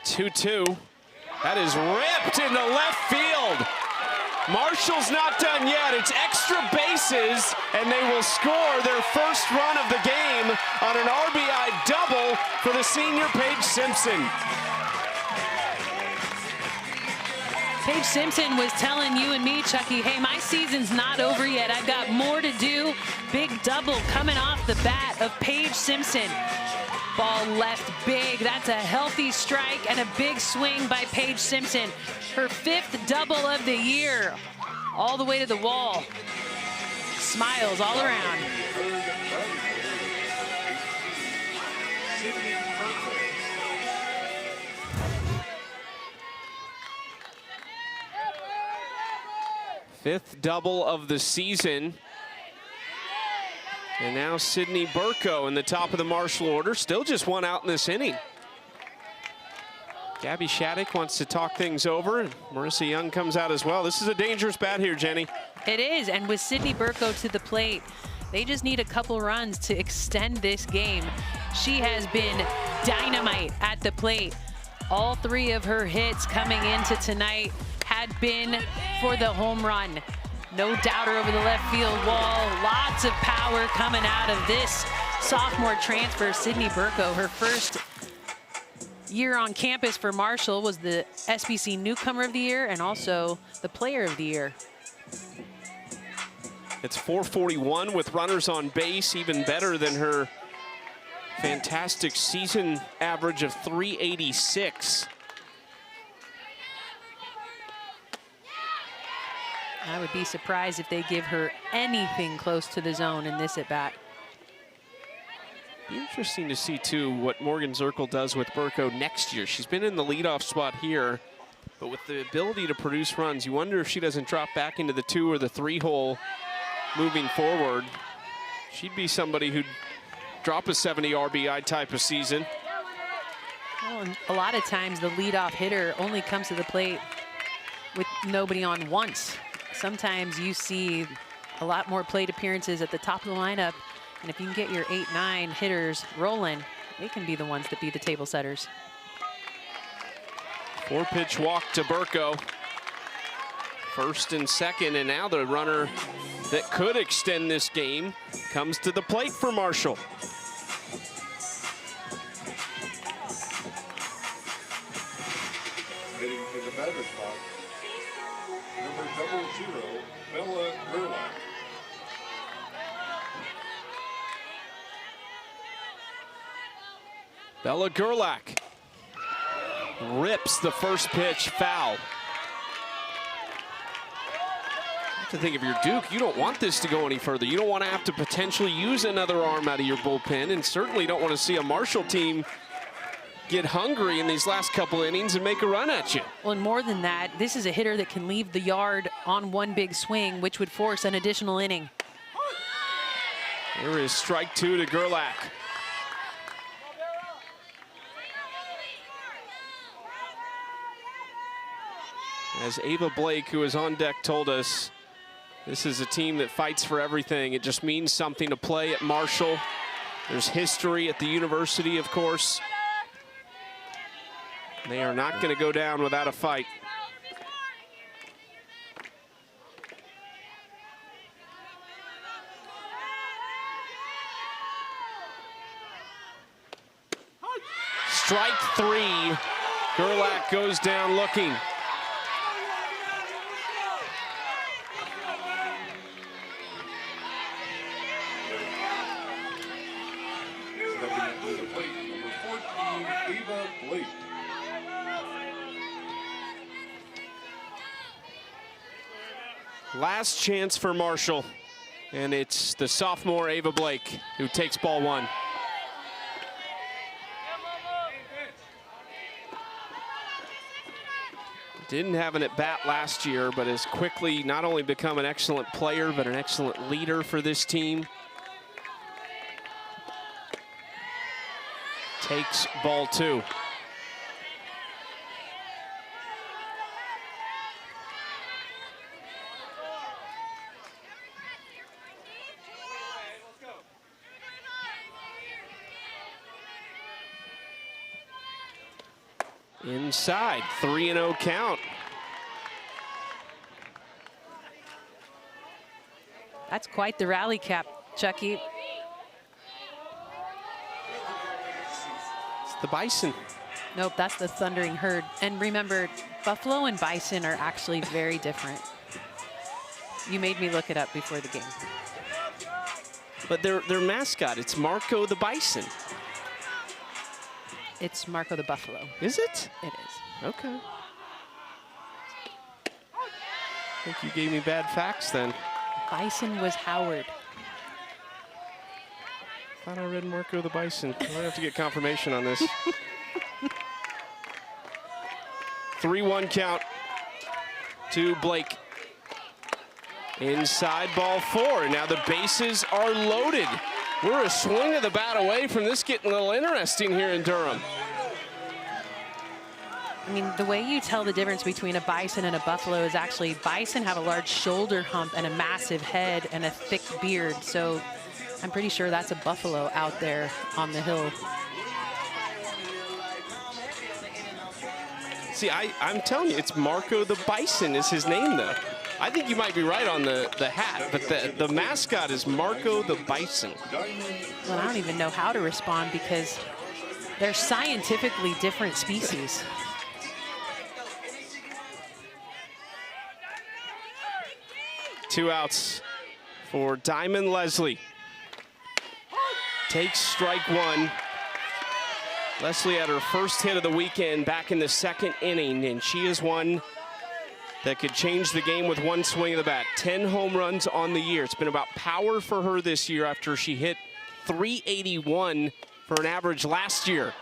2-2. That is ripped into left field. Marshall's not done yet. It's extra bases, and they will score their first run of the game on an RBI double for the senior Paige Simpson. Paige Simpson was telling you and me, Chucky, hey, my season's not over yet. I've got more to do. Big double coming off the bat of Paige Simpson. Ball left big. That's a healthy strike and a big swing by Paige Simpson. Her 5th double of the year. All the way to the wall. Smiles all around. Fifth double of the season. And now Sydney Burko in the top of the Marshall order. Still just 1 out in this inning. Gabby Shattuck wants to talk things over. And Marissa Young comes out as well. This is a dangerous bat here, Jenny. It is, and with Sydney Burko to the plate, they just need a couple runs to extend this game. She has been dynamite at the plate. All 3 of her hits coming into tonight had been for the home run. No doubter over the left field wall. Lots of power coming out of this sophomore transfer, Sydney Burko, her first year on campus for Marshall, was the SBC Newcomer of the Year and also the Player of the Year. It's 441 with runners on base, even better than her fantastic season average of 386. I would be surprised if they give her anything close to the zone in this at-bat. Be interesting to see, too, what Morgan Zirkle does with Burko next year. She's been in the leadoff spot here, but with the ability to produce runs, you wonder if she doesn't drop back into the 2 or the 3 hole moving forward. She'd be somebody who'd drop a 70 RBI type of season. Well, and a lot of times the leadoff hitter only comes to the plate with nobody on once. Sometimes you see a lot more plate appearances at the top of the lineup, and if you can get your 8-9 hitters rolling, they can be the ones that be the table setters. 4-pitch walk to Burko. First and second, and now the runner that could extend this game comes to the plate for Marshall. Hitting in the batter's box, number 00, Bella Gerlach. Bella Gerlach rips the first pitch foul. To think if you're Duke, you don't want this to go any further. You don't want to have to potentially use another arm out of your bullpen, and certainly don't want to see a Marshall team get hungry in these last couple innings and make a run at you. Well, and more than that, this is a hitter that can leave the yard on one big swing, which would force an additional inning. There is strike 2 to Gerlach. As Ava Blake, who is on deck, told us, this is a team that fights for everything. It just means something to play at Marshall. There's history at the university, of course. They are not going to go down without a fight. Strike 3. Gerlach goes down looking. Last chance for Marshall, and it's the sophomore Ava Blake who takes ball 1. Didn't have an at-bat last year, but has quickly not only become an excellent player, but an excellent leader for this team. Takes ball 2. Inside, 3-0 count. That's quite the rally cap, Chucky. It's the Bison. Nope, that's the Thundering Herd. And remember, Buffalo and Bison are actually very different. You made me look it up before the game. But their mascot, it's Marco the Bison. It's Marco the Buffalo. Is it? It is. Okay. I think you gave me bad facts then. Bison was Howard. Thought I read Marco the Bison. I might have to get confirmation on this. 3-1 count to Blake. Inside, ball 4. Now the bases are loaded. We're a swing of the bat away from this getting a little interesting here in Durham. I mean, the way you tell the difference between a bison and a buffalo is actually bison have a large shoulder hump and a massive head and a thick beard. So I'm pretty sure that's a buffalo out there on the hill. See, I'm telling you, it's Marco the Bison is his name, though. I think you might be right on the hat, but the mascot is Marco the Bison. Well, I don't even know how to respond because they're scientifically different species. Two outs for Diamond Leslie. Takes strike one. Leslie had her first hit of the weekend back in the second inning, and she is one that could change the game with one swing of the bat. 10 home runs on the year. It's been about power for her this year after she hit .381 for an average last year.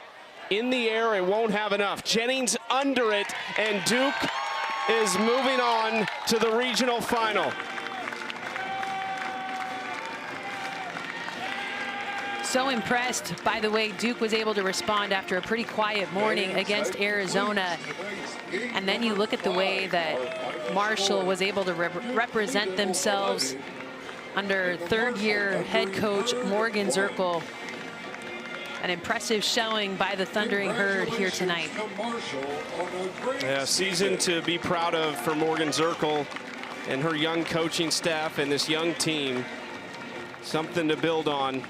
In the air, it won't have enough. Jennings under it, and Duke is moving on to the regional final. So impressed by the way Duke was able to respond after a pretty quiet morning against Arizona. And then you look at the way that Marshall was able to represent themselves under third-year head coach Morgan Zirkle. An impressive showing by the Thundering Herd here tonight. Yeah, season to be proud of for Morgan Zirkle and her young coaching staff and this young team. Something to build on.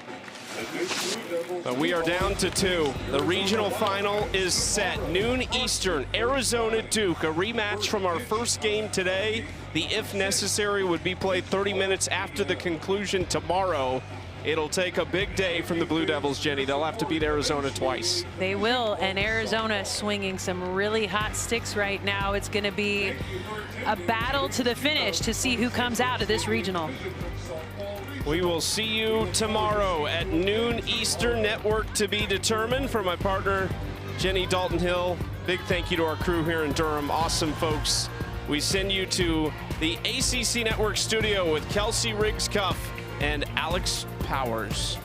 But we are down to 2. The regional final is set. Noon Eastern, Arizona Duke, a rematch from our first game today. The if necessary would be played 30 minutes after the conclusion tomorrow. It'll take a big day from the Blue Devils, Jenny. They'll have to beat Arizona twice. They will, and Arizona swinging some really hot sticks right now. It's going to be a battle to the finish to see who comes out of this regional. We will see you tomorrow at noon Eastern. Network to be determined. For my partner, Jenny Dalton Hill, big thank you to our crew here in Durham. Awesome folks. We send you to the ACC Network studio with Kelsey Riggs-Cuff and Alex Powers.